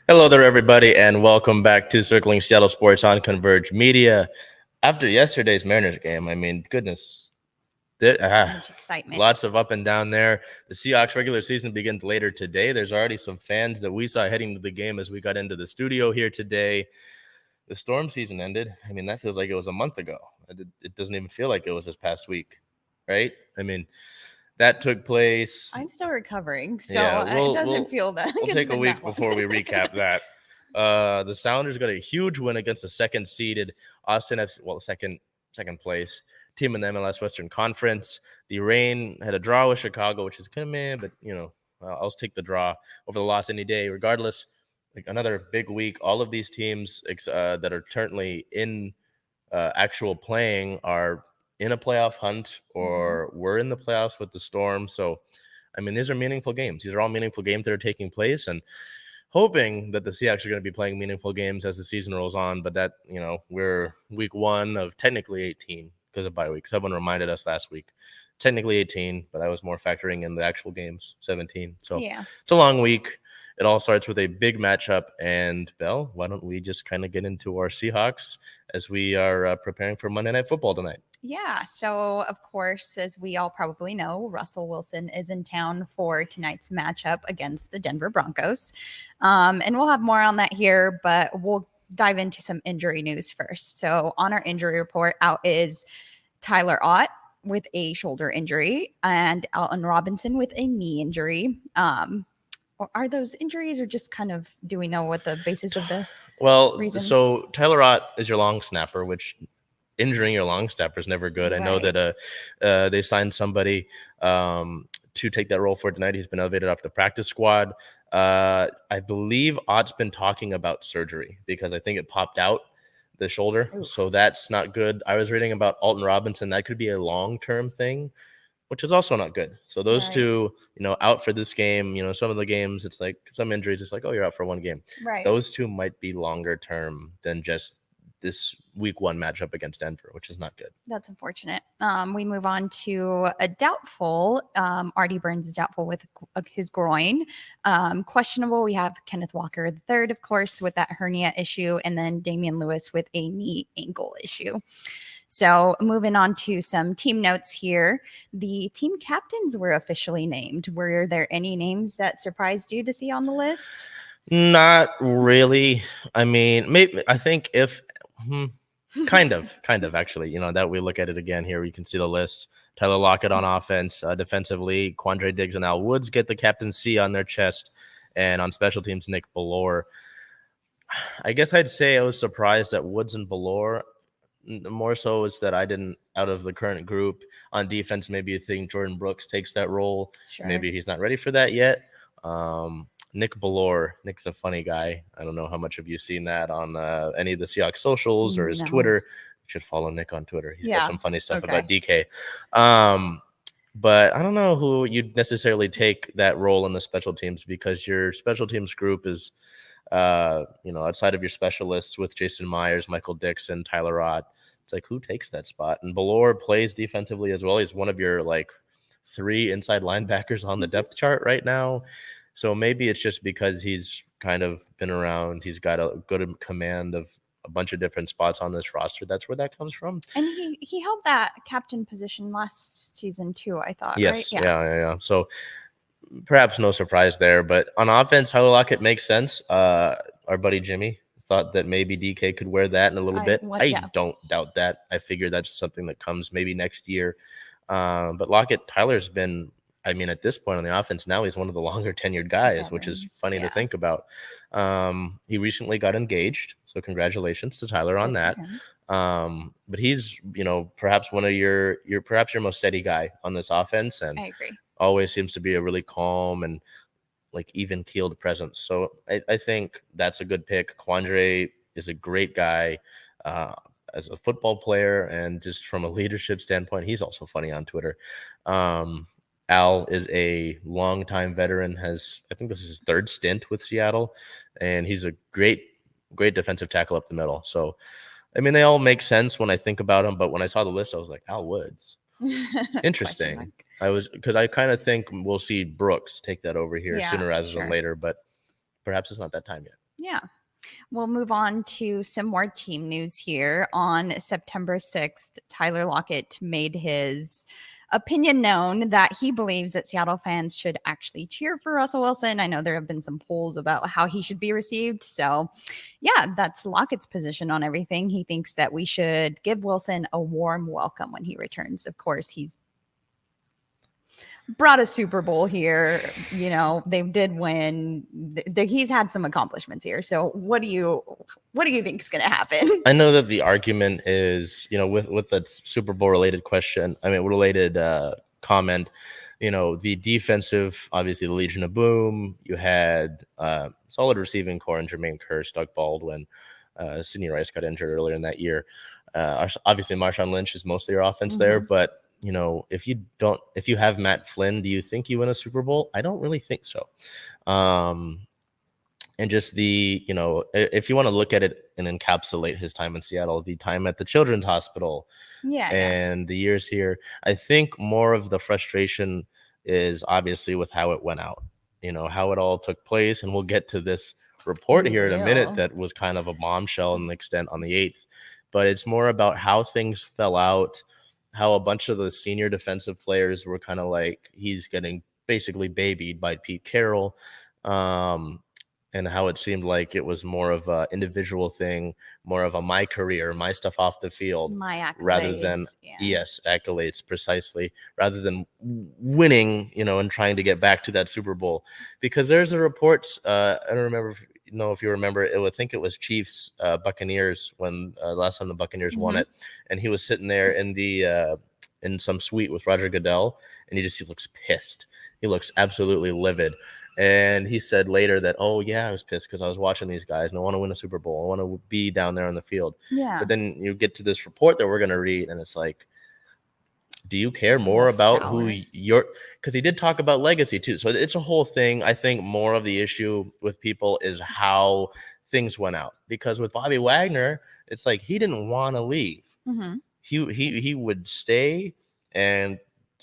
Hello there, everybody, and welcome back to Circling Seattle Sports on Converge Media. After yesterday's Mariners game, I mean, goodness, So much excitement. Lots of up and down there. The Seahawks regular season begins later today. There's already some fans that we saw heading to the game as we got into the studio here today. The storm season ended. I mean, that feels like it was a month ago. It doesn't even feel like it was this past week, right? I mean, that took place. I'm still recovering, so Yeah, it doesn't feel that. We'll take a week before we recap that. The Sounders got a huge win against the second-seeded Austin FC, well, second place team in the MLS Western Conference. The Reign had a draw with Chicago, which is kind of meh, but I'll take the draw over the loss any day. Regardless, like another big week. All of these teams that are currently in actual playing are in a playoff hunt or were in the playoffs with the Storm. So, I mean, these are meaningful games. These are all meaningful games that are taking place, and hoping that the Seahawks are going to be playing meaningful games as the season rolls on. But that, we're week 1 of technically 18 because of bye week. Someone reminded us last week, technically 18, but I was more factoring in the actual games, 17. So yeah, it's a long week. It all starts with a big matchup. And, Belle, why don't we just kind of get into our Seahawks as we are preparing for Monday Night Football tonight? Yeah, so of course, as we all probably know, Russell Wilson is in town for tonight's matchup against the Denver Broncos. And we'll have more on that here, but we'll dive into some injury news first. So on our injury report, out is Tyler Ott with a shoulder injury and Alton Robinson with a knee injury. Are those injuries or just kind of, do we know what the basis of the reason? So Tyler Ott is your long snapper, which injuring your long snapper is never good. Right. I know that they signed somebody to take that role for tonight. He's been elevated off the practice squad. I believe Ott's been talking about surgery because I think it popped out the shoulder. Oof. So that's not good. I was reading about Alton Robinson. That could be a long-term thing, which is also not good. So those two, out for this game. Some of the games, it's like some injuries, it's like, oh, you're out for one game. Right. Those two might be longer term than just this week 1 matchup against Denver, which is not good. That's unfortunate. We move on to a doubtful. Artie Burns is doubtful with his groin. Questionable, we have Kenneth Walker III, of course, with that hernia issue, and then Damian Lewis with a knee ankle issue. So moving on to some team notes here. The team captains were officially named. Were there any names that surprised you to see on the list? Not really. I mean, maybe I think if kind of actually, that we look at it again here, you can see the list. Tyler Lockett on offense, defensively, Quandre Diggs and Al Woods get the captaincy on their chest, and on special teams, Nick Bellore. I guess I'd say I was surprised at Woods and Bellore. More so is that I didn't, out of the current group on defense, maybe you think Jordan Brooks takes that role. Sure. Maybe he's not ready for that yet. Nick Bellore. Nick's a funny guy. I don't know how much of you seen that on any of the Seahawks socials or his Twitter. You should follow Nick on Twitter. He's got some funny stuff about DK. But I don't know who you'd necessarily take that role in the special teams, because your special teams group is, outside of your specialists with Jason Myers, Michael Dixon, Tyler Ott. It's like, who takes that spot? And Bellore plays defensively as well. He's one of your 3 inside linebackers on the depth chart right now. So maybe it's just because he's kind of been around. He's got a good command of a bunch of different spots on this roster. That's where that comes from. And he held that captain position last season too, I thought. Yes. Right? Yeah. So perhaps no surprise there. But on offense, Tyler Lockett makes sense. Our buddy Jimmy thought that maybe DK could wear that in a little bit. I don't doubt that. I figure that's something that comes maybe next year. But Lockett, Tyler's been, at this point on the offense now, he's one of the longer tenured guys, which is funny to think about. He recently got engaged, so congratulations to Tyler on that. But he's, perhaps one of your most steady guy on this offense, and I agree. Always seems to be a really calm and even keeled presence. So I think that's a good pick. Quandre is a great guy as a football player, and just from a leadership standpoint, he's also funny on Twitter. Al is a longtime veteran, I think this is his third stint with Seattle, and he's a great defensive tackle up the middle. So, I mean, they all make sense when I think about them, but when I saw the list, I was like, Al Woods. Interesting. Because I kind of think we'll see Brooks take that over here sooner rather than later, but perhaps it's not that time yet. Yeah. We'll move on to some more team news here. On September 6th, Tyler Lockett made his opinion known that he believes that Seattle fans should actually cheer for Russell Wilson. I know there have been some polls about how he should be received. So, yeah, that's Lockett's position on everything. He thinks that we should give Wilson a warm welcome when he returns. Of course, he's brought a Super Bowl here. You know, they did win. He's had some accomplishments here. So what do you think is going to happen? I know that the argument is, you know, with that Super Bowl related comment, you know, the defensive, obviously the Legion of Boom, you had solid receiving core in Jermaine Kearse, Doug Baldwin, Sidney Rice got injured earlier in that year. Obviously Marshawn Lynch is mostly your offense there, but you know, if you have Matt Flynn, do you think you win a Super Bowl? I don't really think so. And just you know, if you want to look at it and encapsulate his time in Seattle, the time at the Children's Hospital, and the years here, I think more of the frustration is obviously with how it went out, you know, how it all took place. And we'll get to this report here in a minute that was kind of a bombshell in the extent on the 8th, but it's more about how things fell out, how a bunch of the senior defensive players were kind of like, he's getting basically babied by Pete Carroll, and how it seemed like it was more of an individual thing, more of a my career, my stuff off the field, my accolades, rather than accolades precisely, rather than winning, you know, and trying to get back to that Super Bowl. Because there's a reports, I don't remember if you remember, I think it was Chiefs Buccaneers when last time the Buccaneers won it, and he was sitting there in some suite with Roger Goodell, and he looks pissed. He looks absolutely livid. And he said later that, oh yeah, I was pissed because I was watching these guys and I want to win a Super Bowl. I want to be down there on the field. Yeah. But then you get to this report that we're going to read, and it's like, do you care more about who because he did talk about legacy too. So it's a whole thing. I think more of the issue with people is how things went out, because with Bobby Wagner, it's like, he didn't want to leave. He would stay, and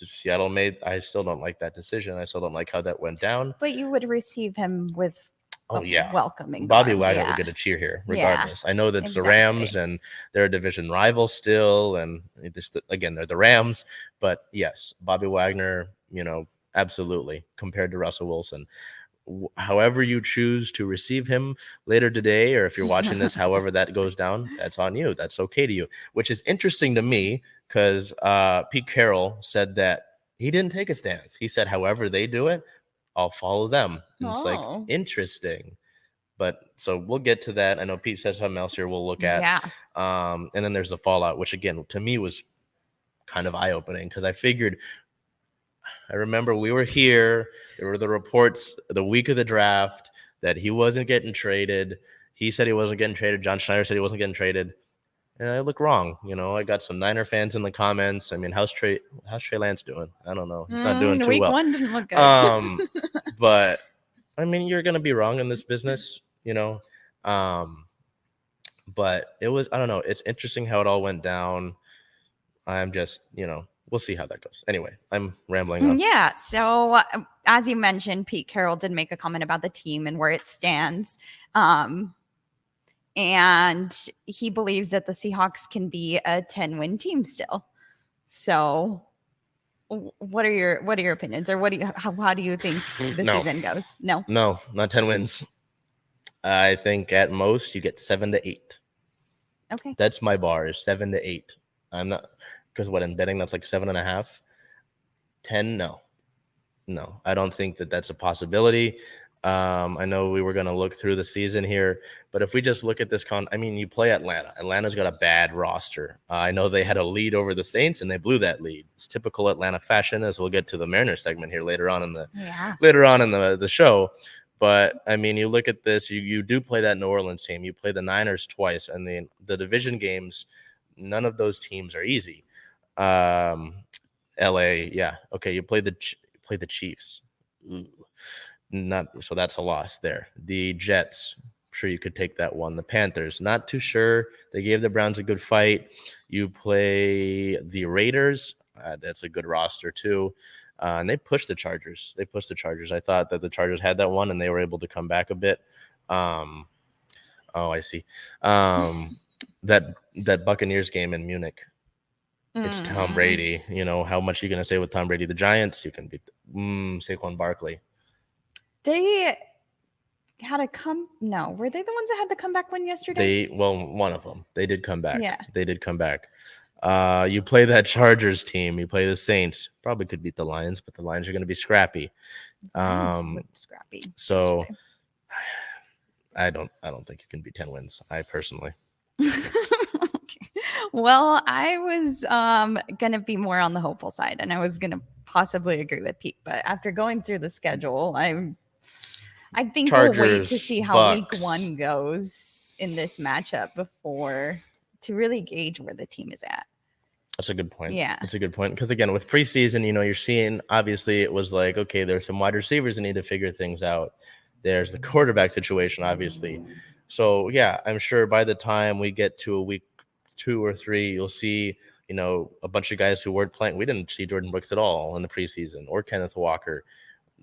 Seattle I still don't like that decision. I still don't like how that went down. But you would receive him with welcoming. Bobby Wagner would get a cheer here regardless. I know that's the Rams, and they're a division rival still, and again, they're the Rams. But yes, Bobby Wagner, you know, absolutely, compared to Russell Wilson. However you choose to receive him later today, or if you're watching this, however that goes down, that's on you. That's okay to you, which is interesting to me, because Pete Carroll said that he didn't take a stance. He said, however they do it, I'll follow them. And it's like, interesting. But so we'll get to that. I know Pete said something else here we'll look at. And then there's the fallout, which again, to me was kind of eye-opening, because I remember we were here. There were the reports the week of the draft that he wasn't getting traded. He said he wasn't getting traded. John Schneider said he wasn't getting traded. And I look wrong. You know, I got some Niner fans in the comments. I mean, how's Trey Lance doing? I don't know. He's not doing too well. Week 1 didn't look good. But I mean, you're going to be wrong in this business, you know. But it was, I don't know. It's interesting how it all went down. I'm just, you know, we'll see how that goes. Anyway, I'm rambling on. Yeah. So as you mentioned, Pete Carroll did make a comment about the team and where it stands. And he believes that the Seahawks can be a 10-win team still. So what are your opinions, or how do you think the season goes? No, not 10 wins. I think at most you get 7 to 8. Okay. That's my bar, is 7 to 8. I'm not, because what in betting, that's like 7.5. 10, no. I don't think that's a possibility. I know we were going to look through the season here, but if we just look at this I mean, you play Atlanta. Atlanta's got a bad roster. I know they had a lead over the Saints, and they blew that lead. It's typical Atlanta fashion, as we'll get to the Mariners segment here later on in the show. But I mean, you look at this, you do play that New Orleans team, you play the Niners twice, and the division games, none of those teams are easy. LA, yeah, okay, you play the Chiefs. Ooh. Not so that's a loss there. The Jets, sure you could take that one. The Panthers, not too sure. They gave the Browns a good fight. You play the Raiders. That's a good roster too. And they pushed the Chargers. I thought that the Chargers had that one and they were able to come back a bit. Oh, I see. That Buccaneers game in Munich. It's Tom Brady. You know, how much are you going to say with Tom Brady? The Giants, you can beat Saquon Barkley. They had to come. No, were they the ones that had to come back win yesterday? One of them. They did come back. Yeah. They did come back. You play that Chargers team. You play the Saints. Probably could beat the Lions, but the Lions are going to be scrappy. Scrappy. So yesterday. I don't think you can beat 10 wins. I personally. Well, I was gonna be more on the hopeful side, and I was gonna possibly agree with Pete. But after going through the schedule, I think Chargers, we'll wait to see how Bucks. week 1 goes in this matchup before to really gauge where the team is at. That's a good point. Yeah. That's a good point. Because again, with preseason, you know, you're seeing obviously it was like, okay, there's some wide receivers that need to figure things out. There's the quarterback situation, obviously. So yeah, I'm sure by the time we get to a week 2 or 3, you'll see, you know, a bunch of guys who weren't playing. We didn't see Jordan Brooks at all in the preseason, or Kenneth Walker,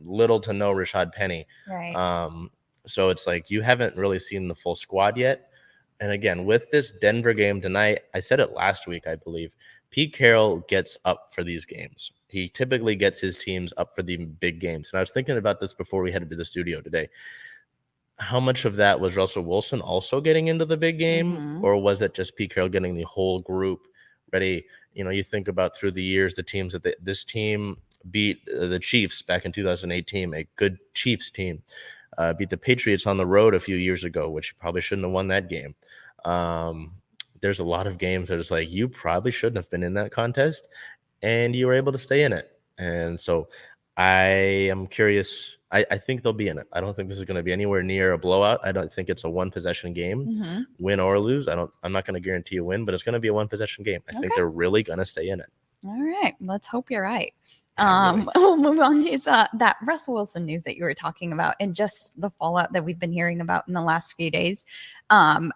little to no Rashad Penny. Right. So it's like you haven't really seen the full squad yet. And again, with this Denver game tonight, I said it last week, I believe, Pete Carroll gets up for these games. He typically gets his teams up for the big games. And I was thinking about this before we headed to the studio today. How much of that was Russell Wilson also getting into the big game, or was it just Pete Carroll getting the whole group ready? You know, you think about through the years, the teams that this team beat the Chiefs back in 2018, a good Chiefs team, beat the Patriots on the road a few years ago, which probably shouldn't have won that game. There's a lot of games that it's like you probably shouldn't have been in that contest, and you were able to stay in it. And so I am curious. I think they'll be in it. I don't think this is going to be anywhere near a blowout. I don't think it's a one possession game, win or lose. I'm not going to guarantee a win, but it's going to be a one possession game. I think they're really going to stay in it. All right. Let's hope you're right. Really. We'll move on to that Russell Wilson news that you were talking about and just the fallout that we've been hearing about in the last few days.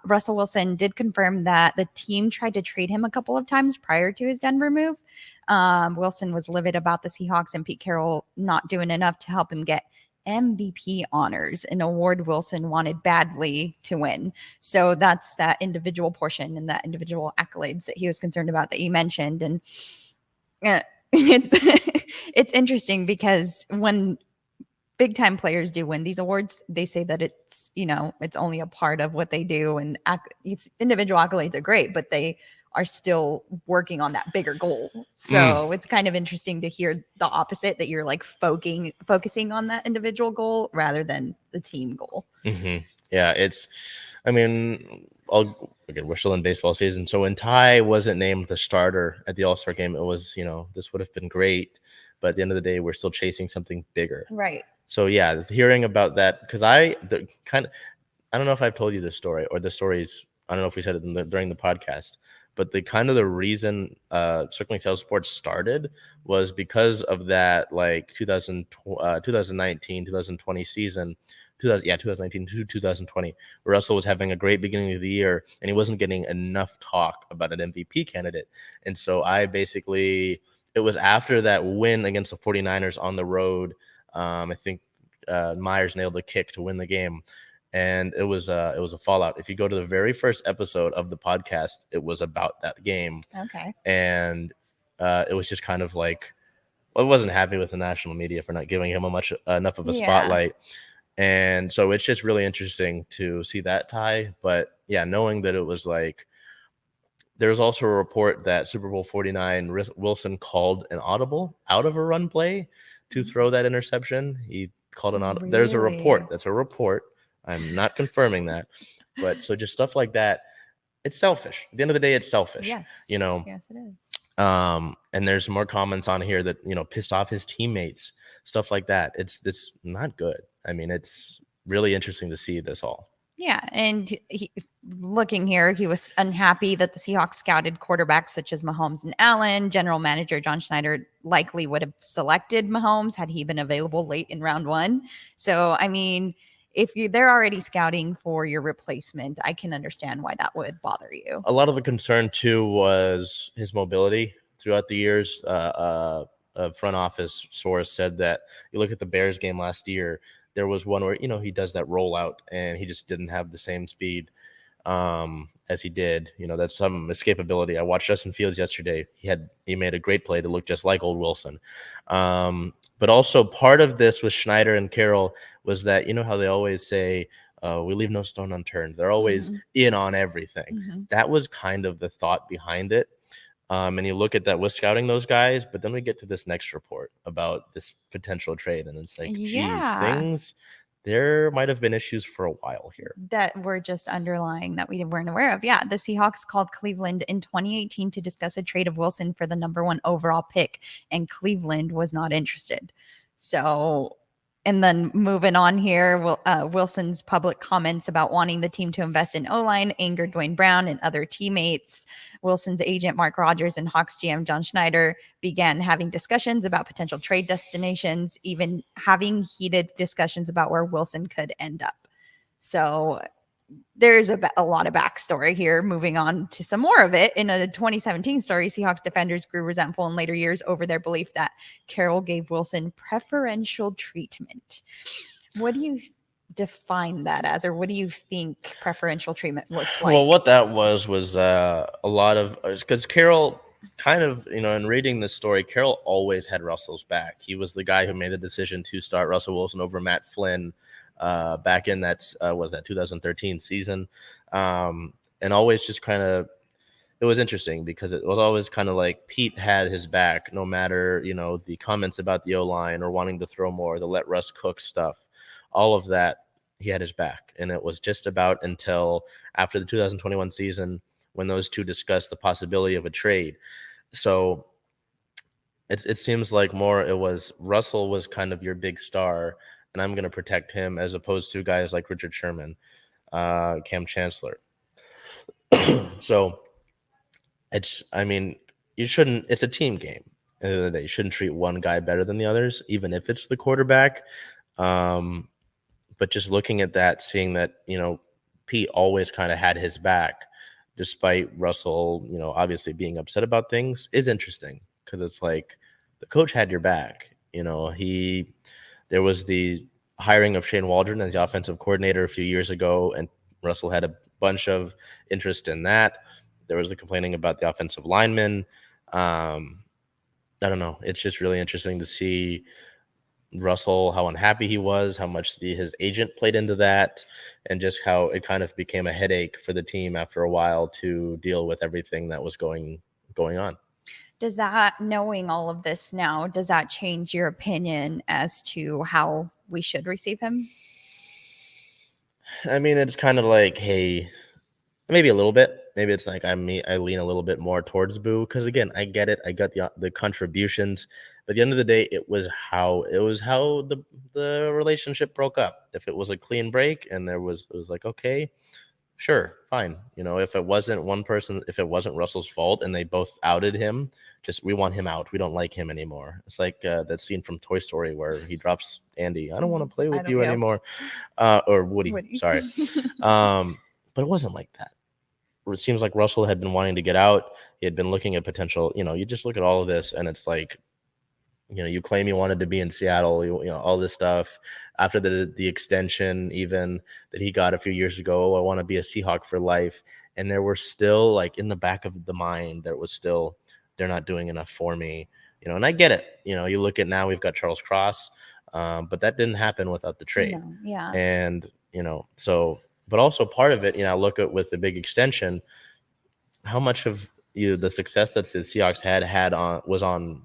Russell Wilson did confirm that the team tried to trade him a couple of times prior to his Denver move. Wilson was livid about the Seahawks and Pete Carroll not doing enough to help him get MVP honors, an award Wilson wanted badly to win. So that's that individual portion and that individual accolades that he was concerned about that you mentioned. And it's it's interesting because when big time players do win these awards, they say that it's, you know, it's only a part of what they do, and it's individual accolades are great, but they are still working on that bigger goal. So it's kind of interesting to hear the opposite, that you're like focusing on that individual goal rather than the team goal. Yeah, I mean, again, we're still in baseball season. So when Ty wasn't named the starter at the All-Star game, it was, you know, this would have been great. But at the end of the day, we're still chasing something bigger. Right. So yeah, hearing about that, because I don't know if I've told you this story, or the stories, I don't know if we said it during the podcast, but the reason CirclingSeattleSport started was because of that, like 2019, 2020 season, 2019 to 2020, where Russell was having a great beginning of the year and he wasn't getting enough talk about an MVP candidate. And so it was after that win against the 49ers on the road. I think Myers nailed a kick to win the game. And it was a fallout. If you go to the very first episode of the podcast, it was about that game. Okay. And it was just kind of like, I wasn't happy with the national media for not giving him enough of a spotlight. And so it's just really interesting to see that tie. But yeah, knowing that it was like, there was also a report that Super Bowl 49 Wilson called an audible out of a run play to throw that interception. He called an audible. There's a report. That's a report. I'm not confirming that, but so just stuff like that. It's selfish. At the end of the day, it's selfish. Yes. You know. Yes, it is. And there's more comments on here that, you know, pissed off his teammates, stuff like that. It's not good. I mean, it's really interesting to see this all. Yeah, and looking here, he was unhappy that the Seahawks scouted quarterbacks such as Mahomes and Allen. General manager John Schneider likely would have selected Mahomes had he been available late in round 1. So, I mean, if they're already scouting for your replacement, I can understand why that would bother you. A lot of the concern, too, was his mobility throughout the years. A front office source said that you look at the Bears game last year, there was one where, he does that rollout and he just didn't have the same speed as he did. That's some escapability. I watched Justin Fields yesterday. He made a great play to look just like old Wilson. But also part of this with Schneider and Carroll was that, how they always say, we leave no stone unturned. They're always in on everything. That was kind of the thought behind it. And you look at that with scouting those guys, but then we get to this next report about this potential trade. And it's like, geez, there might have been issues for a while here that were just underlying that we weren't aware of. Yeah. The Seahawks called Cleveland in 2018 to discuss a trade of Wilson for the number 1 overall pick, and Cleveland was not interested. So, and then moving on here, Wilson's public comments about wanting the team to invest in O-line angered Dwayne Brown and other teammates. Wilson's agent, Mark Rogers, and Hawks GM, John Schneider, began having discussions about potential trade destinations, even having heated discussions about where Wilson could end up. So there's a lot of backstory here. Moving on to some more of it. In a 2017 story, Seahawks defenders grew resentful in later years over their belief that Carroll gave Wilson preferential treatment. What do you define that as, or what do you think preferential treatment looked like? Well, what that was a lot of, because Carroll kind of, in reading this story, Carroll always had Russell's back. He was the guy who made the decision to start Russell Wilson over Matt Flynn back in that 2013 season, and always just kind of, it was interesting because it was always kind of like Pete had his back, no matter the comments about the O-line or wanting to throw more, the let Russ cook stuff, all of that, he had his back. And it was just about until after the 2021 season when those two discussed the possibility of a trade. So it seems like more it was Russell was kind of your big star, and I'm going to protect him, as opposed to guys like Richard Sherman, Cam Chancellor. So it's a team game. At the end of the day, you shouldn't treat one guy better than the others, even if it's the quarterback. But just looking at that, seeing that, Pete always kind of had his back, despite Russell, obviously being upset about things, is interesting, because it's like the coach had your back. There was the hiring of Shane Waldron as the offensive coordinator a few years ago, and Russell had a bunch of interest in that. There was the complaining about the offensive linemen. I don't know. It's just really interesting to see Russell, how unhappy he was, how much his agent played into that, and just how it kind of became a headache for the team after a while to deal with everything that was going on. Does that, knowing all of this now, does that change your opinion as to how we should receive him? I mean, it's kind of like, hey, maybe a little bit. Maybe it's like I lean a little bit more towards Boo, because again, I get it. I got the contributions, but at the end of the day, it was how the relationship broke up. If it was a clean break and it was like, okay, sure, fine. If it wasn't one person, if it wasn't Russell's fault and they both outed him, we want him out. We don't like him anymore. It's like that scene from Toy Story where he drops Andy. I don't want to play with you anymore. Or Woody. Sorry. But it wasn't like that. It seems like Russell had been wanting to get out. He had been looking at potential, you just look at all of this and it's like, you claim you wanted to be in Seattle, all this stuff after the extension, even that he got a few years ago. I want to be a Seahawk for life. And there were still, like, in the back of the mind, there was still, they're not doing enough for me, and I get it. You look at now, we've got Charles Cross, but that didn't happen without the trade. No, yeah. And, so, but also part of it, look at with the big extension, how much of the success that the Seahawks was on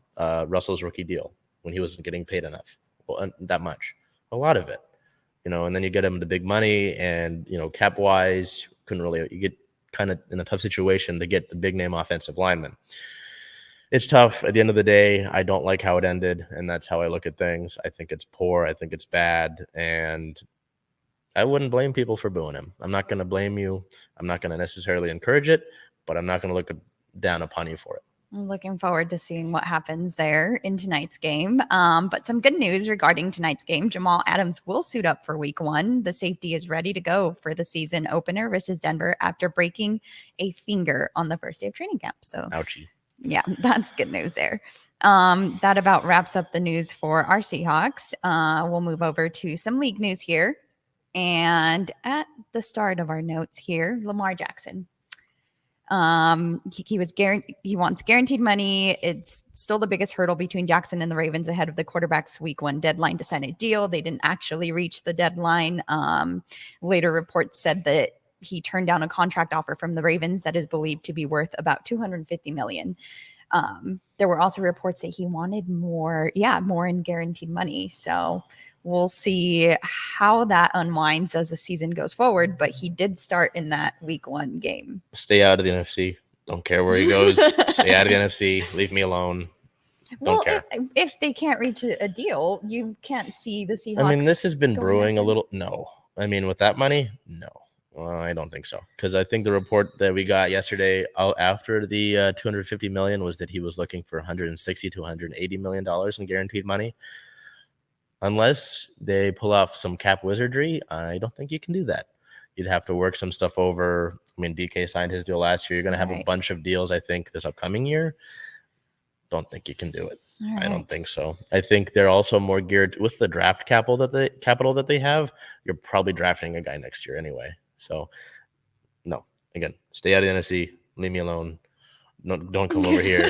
Russell's rookie deal when he wasn't getting paid enough, that much, a lot of it, and then you get him the big money, and cap wise, you get kind of in a tough situation to get the big name offensive lineman. It's tough. At the end of the day, I don't like how it ended, and that's how I look at things. I think it's poor. I think it's bad, and I wouldn't blame people for booing him. I'm not going to blame you. I'm not going to necessarily encourage it, but I'm not going to look down upon you for it. I'm looking forward to seeing what happens there in tonight's game. But some good news regarding tonight's game. Jamal Adams will suit up for week 1. The safety is ready to go for the season opener versus Denver after breaking a finger on the first day of training camp. So, ouchie. Yeah, that's good news there. That about wraps up the news for our Seahawks. We'll move over to some league news here. And at the start of our notes here, Lamar Jackson. He wants guaranteed money. It's still the biggest hurdle between Jackson and the Ravens ahead of the quarterback's week 1 deadline to sign a deal. They didn't actually reach the deadline. Later reports said that he turned down a contract offer from the Ravens that is believed to be worth about $250 million. There were also reports that he wanted more in guaranteed money. So we'll see how that unwinds as the season goes forward. But he did start in that week 1 game. Stay out of the NFC. Don't care where he goes. Stay out of the NFC. Leave me alone. Don't care. If they can't reach a deal, you can't see the Seahawks. I mean, this has been brewing a little. No. I mean, with that money, no. Well, I don't think so. Because I think the report that we got yesterday after the $250 million was that he was looking for $160 to $180 million in guaranteed money. Unless they pull off some cap wizardry, I don't think you can do that. You'd have to work some stuff over. I mean, DK signed his deal last year. You're going to have a bunch of deals, I think, this upcoming year. Don't think you can do it. I don't think so. I think they're also more geared with the draft capital that they have. You're probably drafting a guy next year anyway. So, no. Again, stay out of the NFC. Leave me alone. No, don't come over here.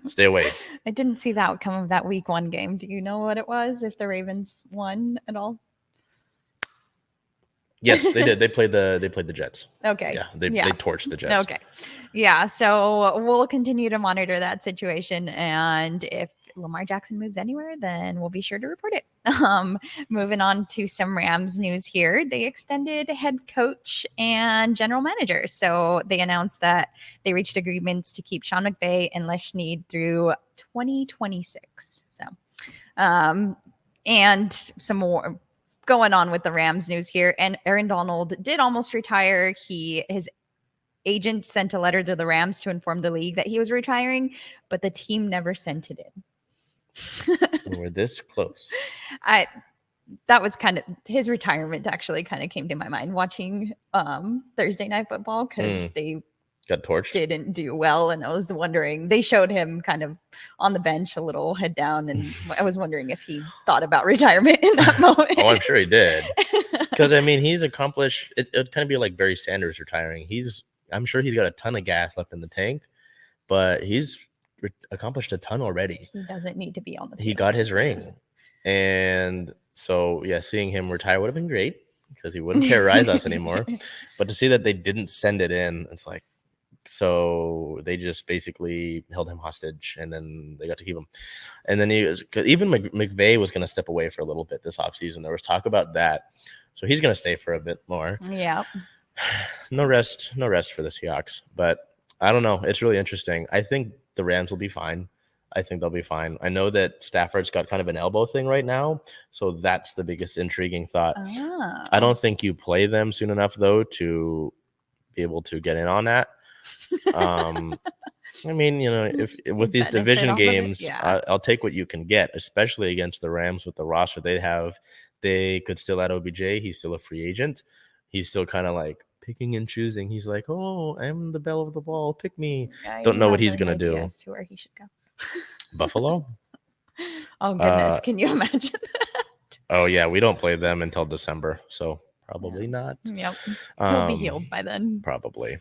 Stay away. I didn't see the outcome of that week 1 game. Do you know what it was? If the Ravens won at all? Yes, they did. They played the Jets. Okay. Yeah, they torched the Jets. Okay. Yeah. So we'll continue to monitor that situation, and if Lamar Jackson moves anywhere, then we'll be sure to report it. Moving on to some Rams news here. They extended head coach and general manager. So they announced that they reached agreements to keep Sean McVay and Les Snead through 2026. So, and some more going on with the Rams news here. And Aaron Donald did almost retire. His agent sent a letter to the Rams to inform the league that he was retiring, but the team never sent it in. We're this close. That was kind of his retirement actually kind of came to my mind watching Thursday Night Football because they got torched. Didn't do well, and I was wondering, they showed him kind of on the bench, a little head down, and I was wondering if he thought about retirement in that moment. Oh, I'm sure he did. Because I mean, he's accomplished. It'd kind of be like Barry Sanders retiring. I'm sure he's got a ton of gas left in the tank, but he's accomplished a ton already. He doesn't need to be on the field. He got his ring, and so yeah, seeing him retire would have been great because he wouldn't terrorize us anymore. But to see that they didn't send it in, it's like, so they just basically held him hostage, and then they got to keep him. And then even McVay was going to step away for a little bit this offseason. There was talk about that, so he's going to stay for a bit more. Yeah. No rest for the Seahawks, but I don't know. It's really interesting. I think the Rams will be fine. I think they'll be fine. I know that Stafford's got kind of an elbow thing right now, so that's the biggest intriguing thought. Oh. I don't think you play them soon enough, though, to be able to get in on that. I mean, if with these division games, I'll take what you can get, especially against the Rams with the roster they have. They could still add OBJ. He's still a free agent. He's still kind of like picking and choosing. He's like, oh, I'm the belle of the ball. Pick me. Don't know what he's going to do. As to where he should go. Buffalo? Oh, goodness. Can you imagine that? Oh, yeah. We don't play them until December, so probably not. Yep. We'll be healed by then. Probably.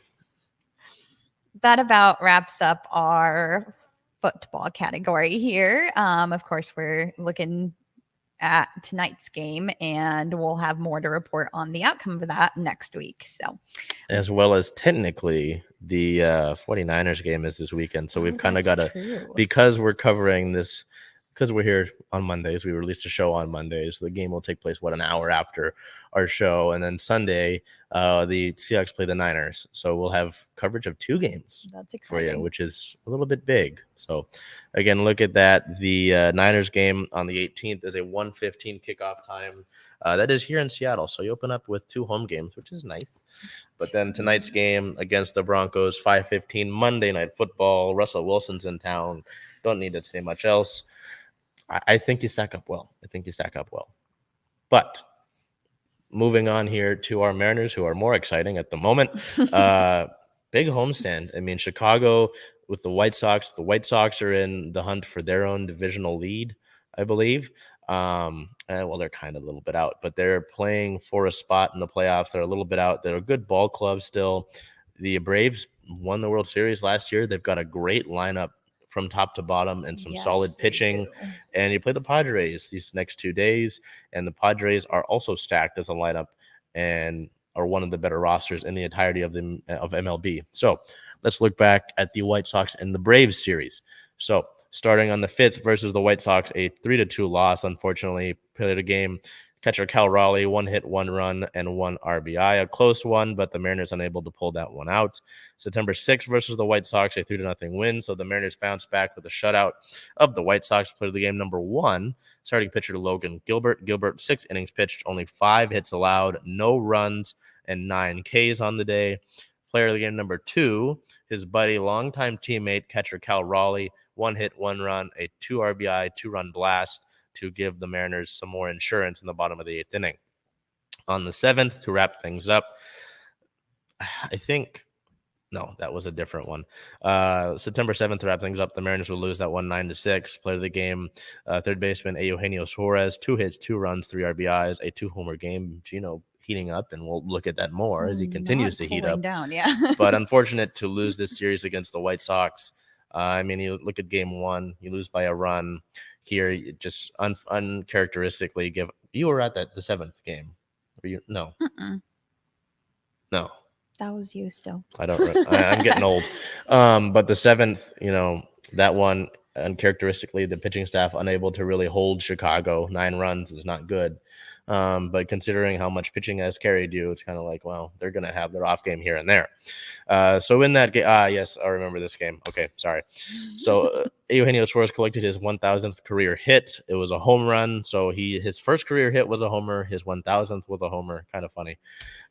That about wraps up our football category here. Of course, we're looking at tonight's game, and we'll have more to report on the outcome of that next week. So, as well as technically the 49ers game is this weekend. So we've kind of got to, because we're covering this because we're here on Mondays, we release a show on Mondays. The game will take place, an hour after our show. And then Sunday, the Seahawks play the Niners. So we'll have coverage of 2 games That's for you, exciting. which is a little bit big. So, again, look at that. The Niners game on the 18th is a 1:15 kickoff time. That is here in Seattle. So you open up with 2 home games, which is nice. But then tonight's game against the Broncos, 5:15 Monday Night Football. Russell Wilson's in town. Don't need to say much else. I think you stack up well. But moving on here to our Mariners, who are more exciting at the moment. Big homestand. I mean, Chicago with the White Sox. The White Sox are in the hunt for their own divisional lead, I believe. Well, they're kind of a little bit out, but they're playing for a spot in the playoffs. They're a little bit out. They're a good ball club still. The Braves won the World Series last year. They've got a great lineup from top to bottom and some solid pitching. And you play the Padres these next 2 days, and the Padres are also stacked as a lineup and are one of the better rosters in the entirety of MLB. So let's look back at the White Sox and the Braves series. So starting on the 5th versus the White Sox, a 3-2 loss, unfortunately. Played a game. Catcher Cal Raleigh, 1 hit, 1 run, and 1 RBI. A close one, but the Mariners unable to pull that one out. September 6th versus the White Sox, a 3-0 win. So the Mariners bounced back with a shutout of the White Sox. Played the game number 1. Starting pitcher Logan Gilbert. Gilbert, 6 innings pitched, only 5 hits allowed, no runs, and 9 Ks on the day. Player of the game number 2, his buddy, longtime teammate, catcher Cal Raleigh. 1 hit, 1 run, a 2 RBI, 2-run blast to give the Mariners some more insurance in the bottom of the 8th inning. On the 7th, to wrap things up, that was a different one. September 7th, to wrap things up, the Mariners will lose that one 9-6. Player of the game, third baseman Eugenio Suarez, 2 hits, 2 runs, 3 RBIs, a 2-homer game. Gino heating up, and we'll look at that more as he continues to heat up. Down, yeah. But unfortunate to lose this series against the White Sox. I mean, you look at game 1, you lose by a run. Here, you just uncharacteristically give. You were at the 7th game. Were you? No. No. That was you still. I'm getting old. But the 7th, that one, uncharacteristically, the pitching staff unable to really hold Chicago. 9 runs is not good. But considering how much pitching has carried you, it's kind of like, well, they're going to have their off game here and there. So in that game, yes, I remember this game. Okay, sorry. So Eugenio Suarez collected his 1,000th career hit. It was a home run. So his first career hit was a homer. His 1,000th was a homer. Kind of funny.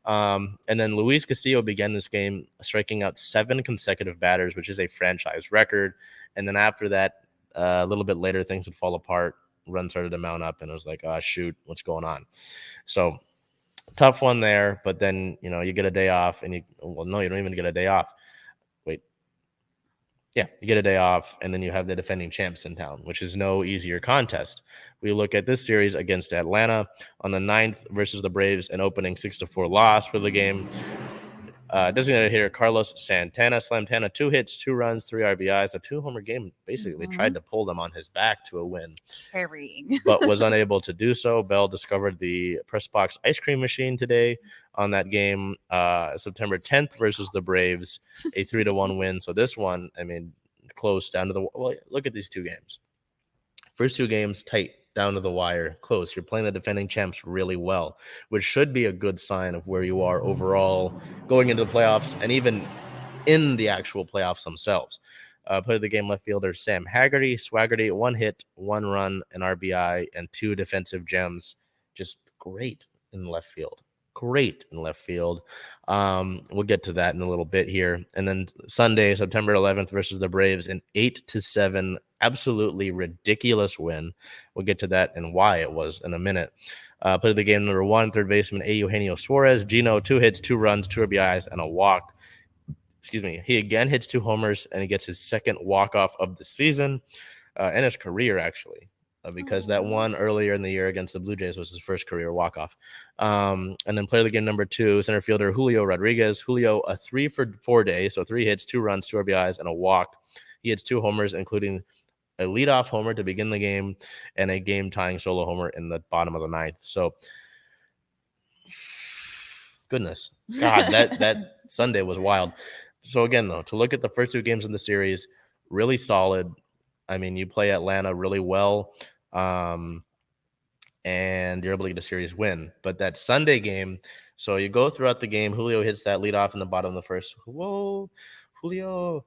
And then Luis Castillo began this game striking out 7 consecutive batters, which is a franchise record. And then after that, a little bit later, things would fall apart. Run started to mount up, and it was like, oh, shoot, what's going on? So tough one there, but then, you get a day off, and you don't even get a day off. You get a day off, and then you have the defending champs in town, which is no easier contest. We look at this series against Atlanta on the 9th versus the Braves, an opening 6-4 loss for the game. Designated hitter Carlos Santana, 2 hits, 2 runs, 3 RBIs, a 2-homer game. Basically tried to pull them on his back to a win, carrying, but was unable to do so. Bell discovered the press box ice cream machine today on that game. September 10th versus the Braves, a 3-1 win. So this one, close down to the. Well, look at these 2 games. First 2 games tight, down to the wire, close. You're playing the defending champs really well, which should be a good sign of where you are overall going into the playoffs and even in the actual playoffs themselves. Played the game left fielder Sam Swaggerty, 1 hit, 1 run, an RBI, and 2 defensive gems. Just great in left field. We'll get to that in a little bit here. And then Sunday, September 11th versus the Braves, an 8-7 absolutely ridiculous win. We'll get to that and why it was in a minute. Played the game number 1, third baseman Eugenio Suarez. Gino, 2 hits, 2 runs, 2 RBIs, and a walk. He again hits 2 homers, and he gets his second walk-off of the season and his career, actually. Because that one earlier in the year against the Blue Jays was his first career walk-off. And then player of the game number 2, center fielder Julio Rodriguez. Julio, a 3-for-4 day, so 3 hits, 2 runs, 2 RBIs, and a walk. He hits 2 homers, including a leadoff homer to begin the game and a game-tying solo homer in the bottom of the 9th. So, goodness. God, that Sunday was wild. So, again, though, to look at the first 2 games in the series, really solid. I mean, you play Atlanta really well, and you're able to get a series win. But that Sunday game, so you go throughout the game. Julio hits that lead off in the bottom of the first. Whoa, Julio.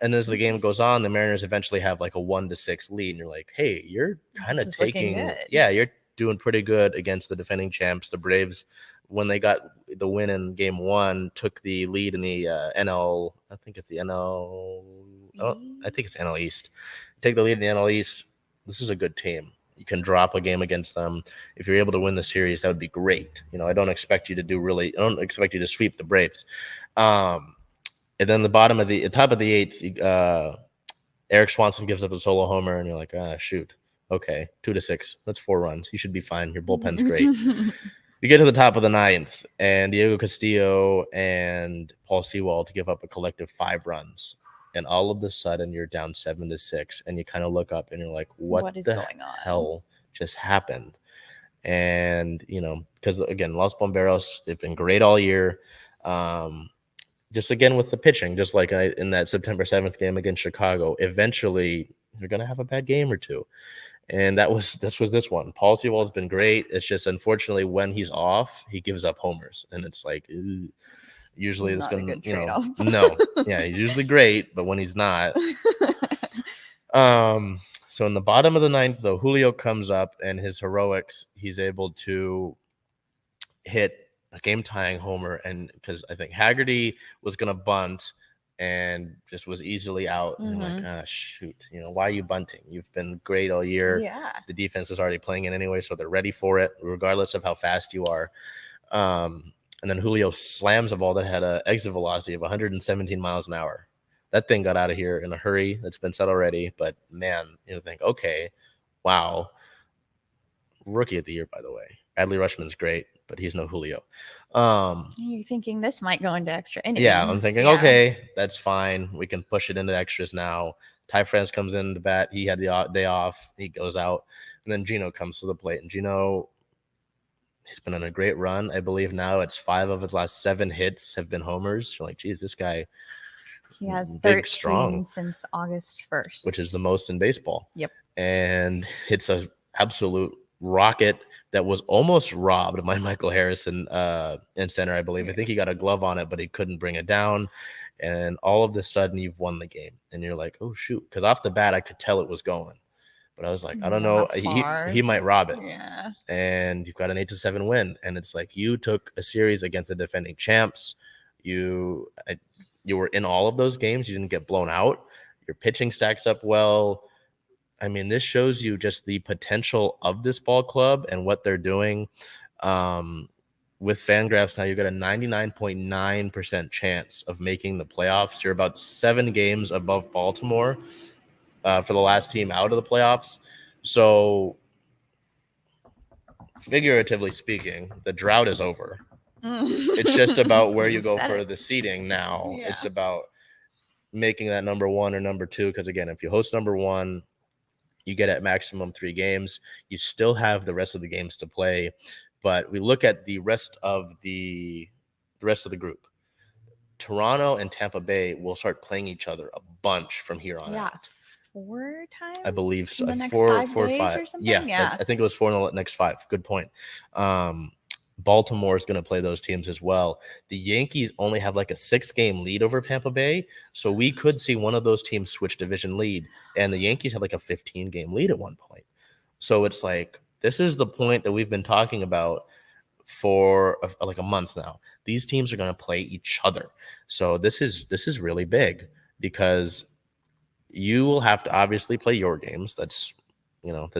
And as the game goes on, the Mariners eventually have like a 1-6 lead, and you're like, hey, you're kind of taking, you're doing pretty good against the defending champs, the Braves. When they got the win in game 1, took the lead in the NL. I think it's the NL. Oh, I think it's NL East. Take the lead in the NL East. This is a good team. You can drop a game against them. If you're able to win the series, that would be great. You know, I don't expect you to sweep the Braves. And then the top of the 8th, Eric Swanson gives up a solo homer, and you're like, shoot. Okay, 2-6. That's 4 runs. You should be fine. Your bullpen's great. You get to the top of the 9th, and Diego Castillo and Paul Sewald give up a collective 5 runs. And all of a sudden, you're down 7-6, and you kind of look up, and you're like, what is going on? Hell just happened? And, you know, because, again, Los Bomberos, they've been great all year. Just, again, with the pitching, just like in that September 7th game against Chicago, eventually you're going to have a bad game or two. And this one. Paul Sewald's been great. It's just, unfortunately, when he's off, he gives up homers. And it's like, ew. Usually it's going to, he's usually great, but when he's not. So in the bottom of the 9th, though, Julio comes up, and his heroics, he's able to hit a game-tying homer, and because I think Haggerty was going to bunt and just was easily out. And you're like, shoot, you know, why are you bunting? You've been great all year. Yeah. The defense was already playing it anyway, so they're ready for it, regardless of how fast you are. And then Julio slams a ball that had an exit velocity of 117 miles an hour. That thing got out of here in a hurry. That's been said already. But, man, you think, okay, wow. Rookie of the year, by the way. Adley Rutschman's great, but he's no Julio. You're thinking this might go into extra innings. Yeah, I'm thinking, okay, that's fine. We can push it into extras now. Ty France comes in to bat. He had the day off. He goes out. And then Gino comes to the plate. And Gino, he's been on a great run. I believe now it's 5 of his last 7 hits have been homers. You're like, geez, this guy, he has 13 strong since August 1st, which is the most in baseball. Yep. And hits an absolute rocket that was almost robbed by Michael Harrison in center, I believe. I think he got a glove on it, but he couldn't bring it down. And all of a sudden, you've won the game. And you're like, oh, shoot. Because off the bat, I could tell it was going. But I was like, I don't know. He might rob it. Yeah. And you've got an 8-7 win. And it's like you took a series against the defending champs. You were in all of those games. You didn't get blown out. Your pitching stacks up well. I mean, this shows you just the potential of this ball club and what they're doing. With Fangraphs now, you've got a 99.9% chance of making the playoffs. You're about 7 games above Baltimore for the last team out of the playoffs. So, figuratively speaking, the drought is over. It's just about where you go for the seeding now. Yeah. It's about making that number 1 or number 2. Because, again, if you host number 1, you get at maximum 3 games. You still have the rest of the games to play. But we look at the rest of the group. Toronto and Tampa Bay will start playing each other a bunch from here on out. 4 times? I believe so. In the next 4 5 or days 5. Or something? Yeah. I think it was 4 in the next 5. Good point. Baltimore is going to play those teams as well. The Yankees only have like a 6-game lead over Tampa Bay, so we could see one of those teams switch division lead, and the Yankees had like a 15-game lead at one point. So it's like, this is the point that we've been talking about for like a month now. These teams are going to play each other. So this is really big because you will have to obviously play your games. That's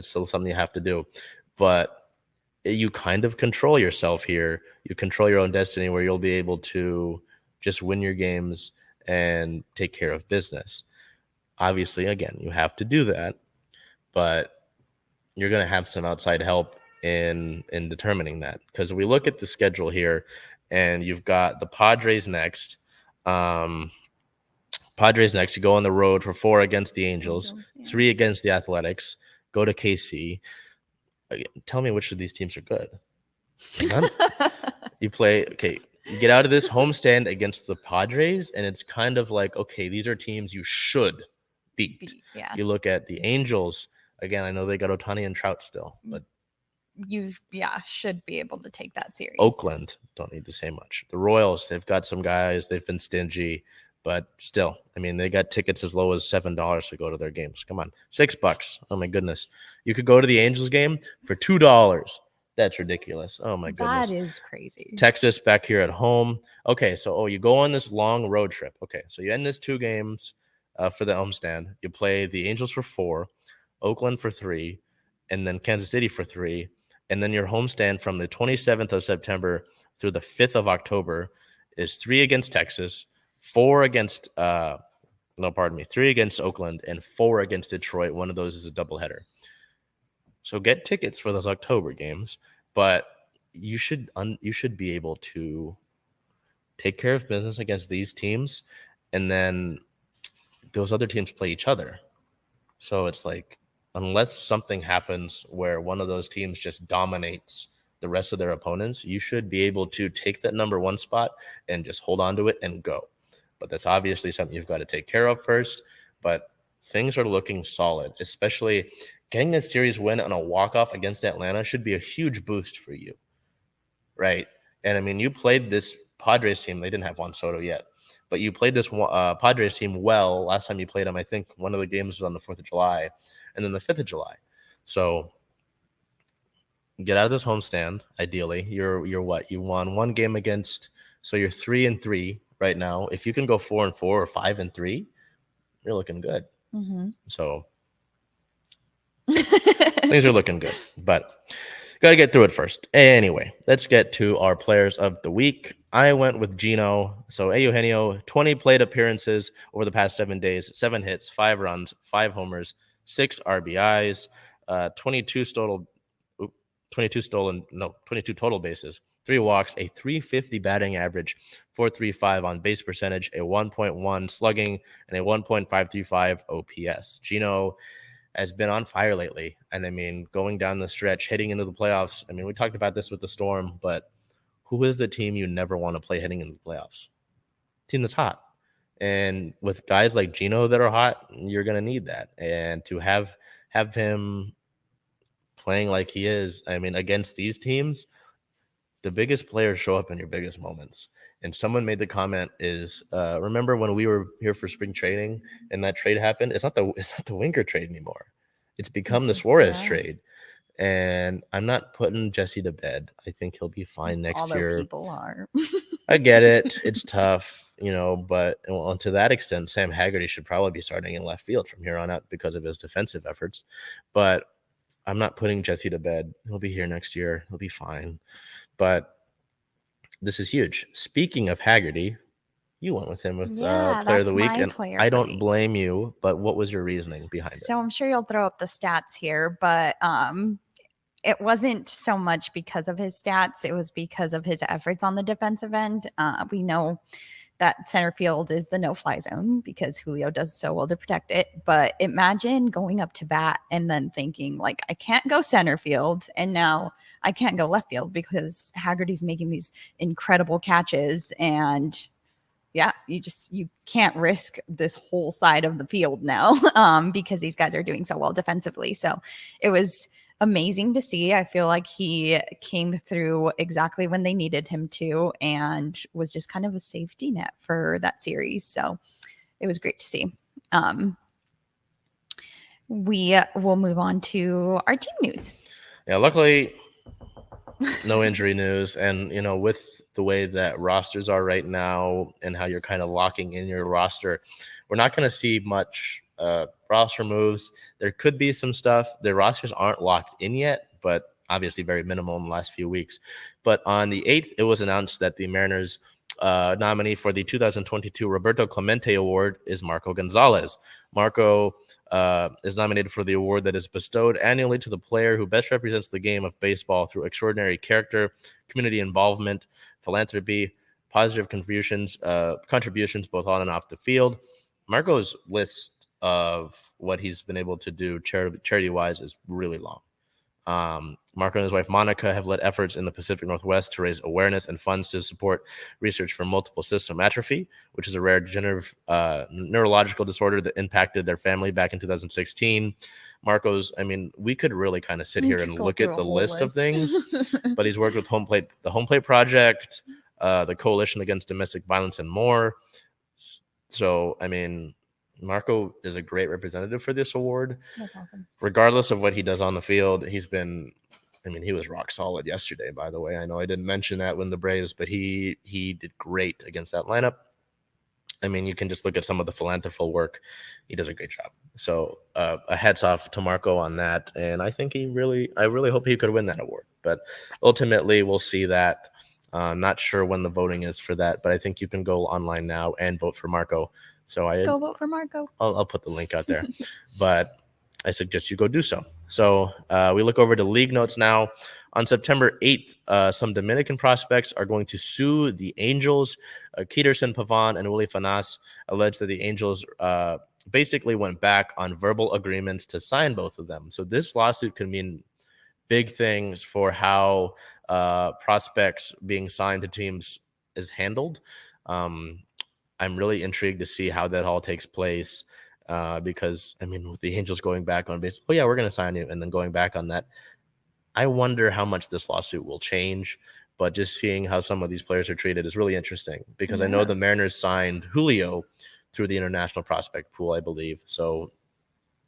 still something you have to do, but you kind of control yourself here. You control your own destiny where you'll be able to just win your games and take care of business. Obviously, again, you have to do that, but you're going to have some outside help in determining that. Because we look at the schedule here, and you've got the Padres next. You go on the road for 4 against the Angels, 3 against the Athletics, go to KC. Tell me which of these teams are good. None. You get out of this homestand against the Padres, and it's kind of like, okay, these are teams you should beat. Yeah. You look at the Angels, again, I know they got Ohtani and Trout still, but you should be able to take that series. Oakland don't need to say much. The Royals, they've got some guys, they've been stingy, but still, I mean, they got tickets as low as $7 to go to their games. Come on, $6. Oh my goodness. You could go to the Angels game for $2. That's ridiculous. Oh my goodness. That is crazy. Texas back here at home. Okay, so you go on this long road trip. Okay, so you end this 2 games for the homestand. You play the Angels for 4, Oakland for 3, and then Kansas City for 3. And then your homestand from the 27th of September through the 5th of October is 3 against Texas, 3 against Oakland, and 4 against Detroit. One of those is a doubleheader. So get tickets for those October games, but you should be able to take care of business against these teams, and then those other teams play each other. So it's like, unless something happens where one of those teams just dominates the rest of their opponents, you should be able to take that number 1 spot and just hold on to it and go. But that's obviously something you've got to take care of first. But things are looking solid, especially getting a series win on a walk-off against Atlanta should be a huge boost for you, right? And, I mean, you played this Padres team. They didn't have Juan Soto yet. But you played this Padres team well last time you played them. I think one of the games was on the 4th of July. And then the 5th of July. So get out of this homestand, ideally. You're what? You won 1 game against, so you're 3-3 right now. If you can go 4-4 or 5-3, you're looking good. Mm-hmm. So things are looking good, but got to get through it first. Anyway, let's get to our players of the week. I went with Gino. So Eugenio, 20 plate appearances over the past 7 days, 7 hits, 5 runs, 5 homers, 6 RBIs, 22 total bases, 3 walks, a 350 batting average, 4.35 on base percentage, a 1.1 slugging, and a 1.535 OPS. Gino has been on fire lately. And I mean, going down the stretch, heading into the playoffs. I mean, we talked about this with the Storm, but who is the team you never want to play heading into the playoffs? Team that's hot. And with guys like Gino that are hot, you're going to need that. And to have him playing like he is, I mean, against these teams, the biggest players show up in your biggest moments. And someone made the comment is, remember when we were here for spring training and that trade happened? It's not the Winker trade anymore. It's become the Suarez trade. And I'm not putting Jesse to bed. I think he'll be fine next year. Although people are. I get it. It's tough, but to that extent, Sam Haggerty should probably be starting in left field from here on out because of his defensive efforts. But I'm not putting Jesse to bed. He'll be here next year. He'll be fine. But this is huge. Speaking of Haggerty, you went with him with player of the week, and I don't blame you, but what was your reasoning behind it? So I'm sure you'll throw up the stats here, but it wasn't so much because of his stats. It was because of his efforts on the defensive end. We know that center field is the no-fly zone because Julio does so well to protect it. But imagine going up to bat and then thinking, like, I can't go center field, and now I can't go left field because Haggerty's making these incredible catches. And yeah, you can't risk this whole side of the field now because these guys are doing so well defensively. So it was amazing to see. I feel like he came through exactly when they needed him to and was just kind of a safety net for that series. So it was great to see. We will move on to our team news. Yeah, luckily, no injury news. And, with the way that rosters are right now and how you're kind of locking in your roster, we're not going to see much roster moves. There could be some stuff. The rosters aren't locked in yet, but obviously very minimal in the last few weeks. But on the 8th, it was announced that the Mariners nominee for the 2022 Roberto Clemente Award is Marco Gonzalez. Marco is nominated for the award that is bestowed annually to the player who best represents the game of baseball through extraordinary character, community involvement, philanthropy, positive contributions both on and off the field. Marco's list of what he's been able to do charity-wise is really long. Marco and his wife Monica have led efforts in the Pacific Northwest to raise awareness and funds to support research for multiple system atrophy, which is a rare degenerative neurological disorder that impacted their family back in 2016. Marco's, I mean, we could really kind of sit here and look at the list of things, but he's worked with the Home Plate Project, the Coalition Against Domestic Violence, and more. So, I mean, Marco is a great representative for this award. That's awesome. Regardless of what he does on the field, he was rock solid yesterday, by the way. I know I didn't mention that when the Braves, but he did great against that lineup. I mean, you can just look at some of the philanthropical work. He does a great job. So a hats off to Marco on that. And I think I really hope he could win that award. But ultimately, we'll see that. Not sure when the voting is for that, but I think you can go online now and vote for Marco. So go vote for Marco. I'll put the link out there, but I suggest you go do so. So we look over to league notes now. On September 8th, some Dominican prospects are going to sue the Angels. Keterson Pavon and Wnba Finals allege that the Angels basically went back on verbal agreements to sign both of them. So this lawsuit could mean big things for how prospects being signed to teams is handled. I'm really intrigued to see how that all takes place because, I mean, with the Angels going back on base, oh, yeah, we're going to sign you, and then going back on that, I wonder how much this lawsuit will change. But just seeing how some of these players are treated is really interesting because I know the Mariners signed Julio through the international prospect pool, I believe. So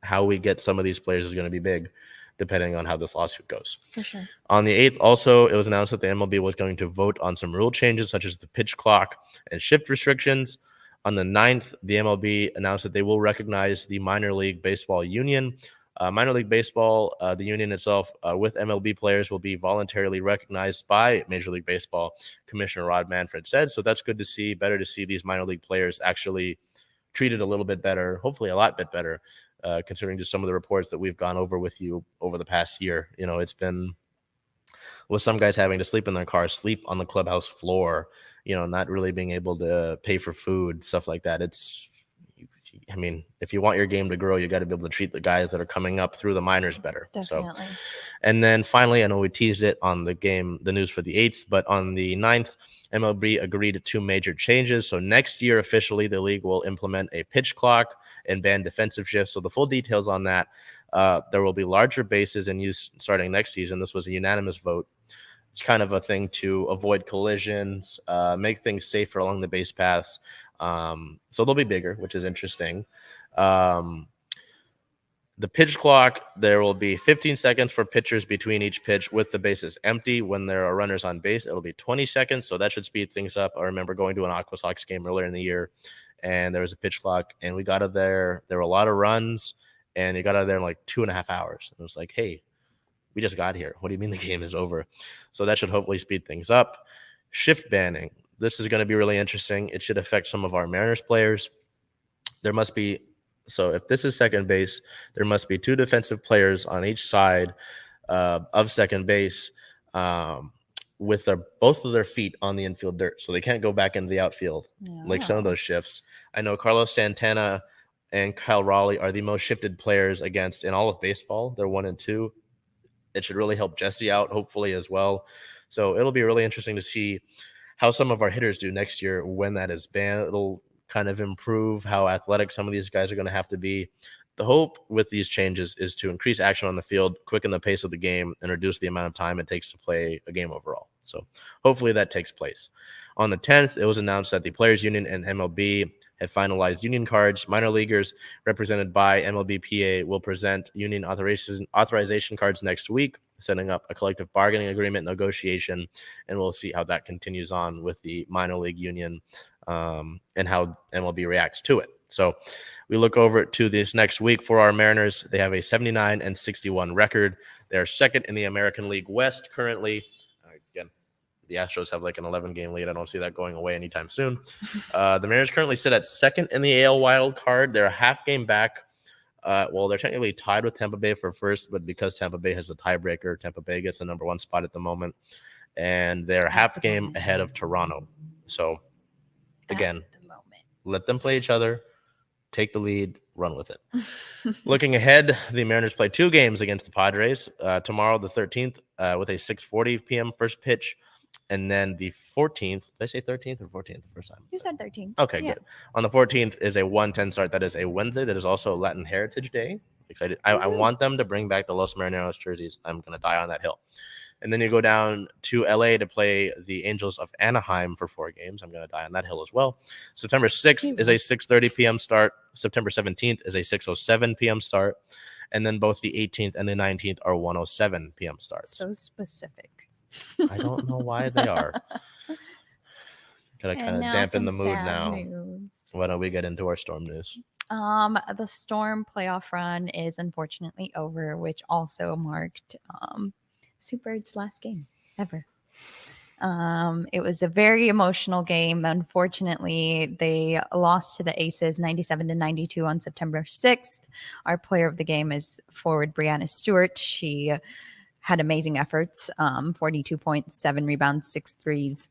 how we get some of these players is going to be big, depending on how this lawsuit goes. For sure. On the 8th, also, it was announced that the MLB was going to vote on some rule changes, such as the pitch clock and shift restrictions. On the 9th, the MLB announced that they will recognize the Minor League Baseball Union. Minor League Baseball, the union itself, with MLB players will be voluntarily recognized by Major League Baseball Commissioner Rod Manfred said. So that's good to see. Better to see these minor league players actually treated a little bit better, hopefully a lot bit better. Considering just some of the reports that we've gone over with you over the past year. You know, it's been with some guys having to sleep in their cars, sleep on the clubhouse floor, you know, not really being able to pay for food, stuff like that. I mean, if you want your game to grow, you got to be able to treat the guys that are coming up through the minors better. Definitely. So, and then finally, I know we teased it on the news for the 8th, but on the 9th, MLB agreed to 2 major changes. So next year, officially, the league will implement a pitch clock and ban defensive shifts. So the full details on that, there will be larger bases in use starting next season. This was a unanimous vote. It's kind of a thing to avoid collisions, make things safer along the base paths. So they'll be bigger, which is interesting. The pitch clock, there will be 15 seconds for pitchers between each pitch with the bases empty. When there are runners on base, it'll be 20 seconds. So that should speed things up. I remember going to an Aqua Sox game earlier in the year, and there was a pitch clock, and we got out of there. There were a lot of runs, and you got out of there in like 2.5 hours. And it was like, hey, we just got here. What do you mean the game is over? So that should hopefully speed things up. Shift banning. This is going to be really interesting. It should affect some of our Mariners players. So if this is second base, there must be 2 defensive players on each side of second base with both of their feet on the infield dirt. So they can't go back into the outfield like some of those shifts. I know Carlos Santana and Kyle Raleigh are the most shifted players against in all of baseball. They're 1 and 2. It should really help Jesse out, hopefully, as well. So it'll be really interesting to see how some of our hitters do next year when that is banned. It'll kind of improve how athletic some of these guys are going to have to be. The hope with these changes is to increase action on the field, quicken the pace of the game, and reduce the amount of time it takes to play a game overall. So hopefully that takes place. On the 10th, it was announced that the Players Union and MLB have finalized union cards. Minor leaguers represented by MLBPA will present union authorization cards next week, setting up a collective bargaining agreement negotiation, and we'll see how that continues on with the minor league union and how MLB reacts to it. So we look over to this next week for our Mariners. They have a 79-61 record. They're second in the American League West currently. Again, the Astros have like an 11-game lead. I don't see that going away anytime soon. The Mariners currently sit at second in the AL wild card. They're a half game back. They're technically tied with Tampa Bay for first, but because Tampa Bay has a tiebreaker, Tampa Bay gets the number 1 spot at the moment. And they're half game ahead of Toronto. So, again, let them play each other. take the lead, run with it. Looking ahead, the Mariners play 2 games against the Padres tomorrow, the 13th, with a 6:40 p.m. first pitch. And then the 14th, did I say 13th or 14th the first time? You said 13. Okay, Yeah. good. On the 14th is a 1:10 start. That is a Wednesday. That is also Latin Heritage Day. Excited. I want them to bring back the Los Marineros jerseys. I'm going to die on that hill. And then you go down to LA to play the Angels of Anaheim for 4 games. I'm going to die on that hill as well. September 6th is a 6:30 p.m. start. September 17th is a 6:07 p.m. start. And then both the 18th and the 19th are 1:07 p.m. starts. So specific. I don't know why they are. Gotta kind of dampen the mood now. Why don't we get into our storm news? The Storm playoff run is unfortunately over, which also marked Sue Bird's last game ever. It was a very emotional game. Unfortunately, they lost to the Aces 97-92 on September 6th. Our player of the game is forward Brianna Stewart. She had amazing efforts, 42 points, 7 rebounds, 6 threes,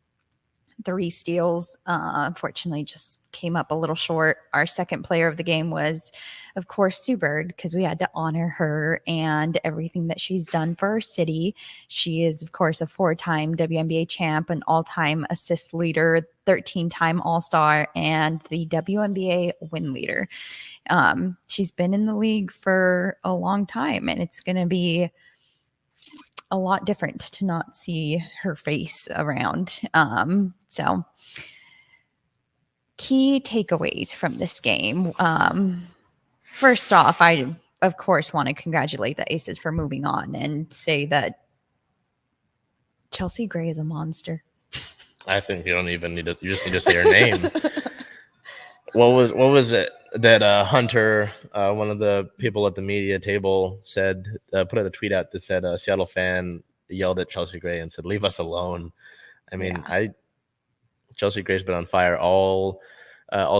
3 steals. Unfortunately, just came up a little short. Our second player of the game was, of course, Sue Bird, because we had to honor her and everything that she's done for our city. She is, of course, a 4-time WNBA champ, an all-time assist leader, 13-time All-Star, and the WNBA win leader. She's been in the league for a long time, and it's going to be a lot different to not see her face around. So key takeaways from this game. First off, I, of course, want to congratulate the Aces for moving on and say that Chelsea Gray is a monster. I think you don't even need to, you just need to say her name. What was it that Hunter, one of the people at the media table, said, put out a tweet out that said a Seattle fan yelled at Chelsea Gray and said, "Leave us alone." I mean, Chelsea Gray's been on fire all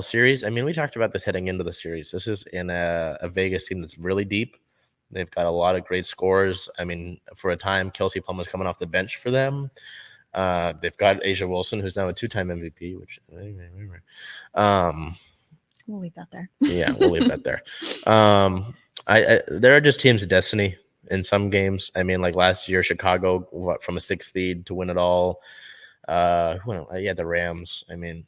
series. I mean, we talked about this heading into the series. This is in a Vegas team that's really deep. They've got a lot of great scorers. I mean, for a time, Kelsey Plum was coming off the bench for them. They've got Asia Wilson, who's now a 2-time MVP, which we'll leave that there. Yeah, we'll leave that there. There are just teams of destiny in some games. I mean, like last year, Chicago from a 6th seed to win it all. The Rams. I mean,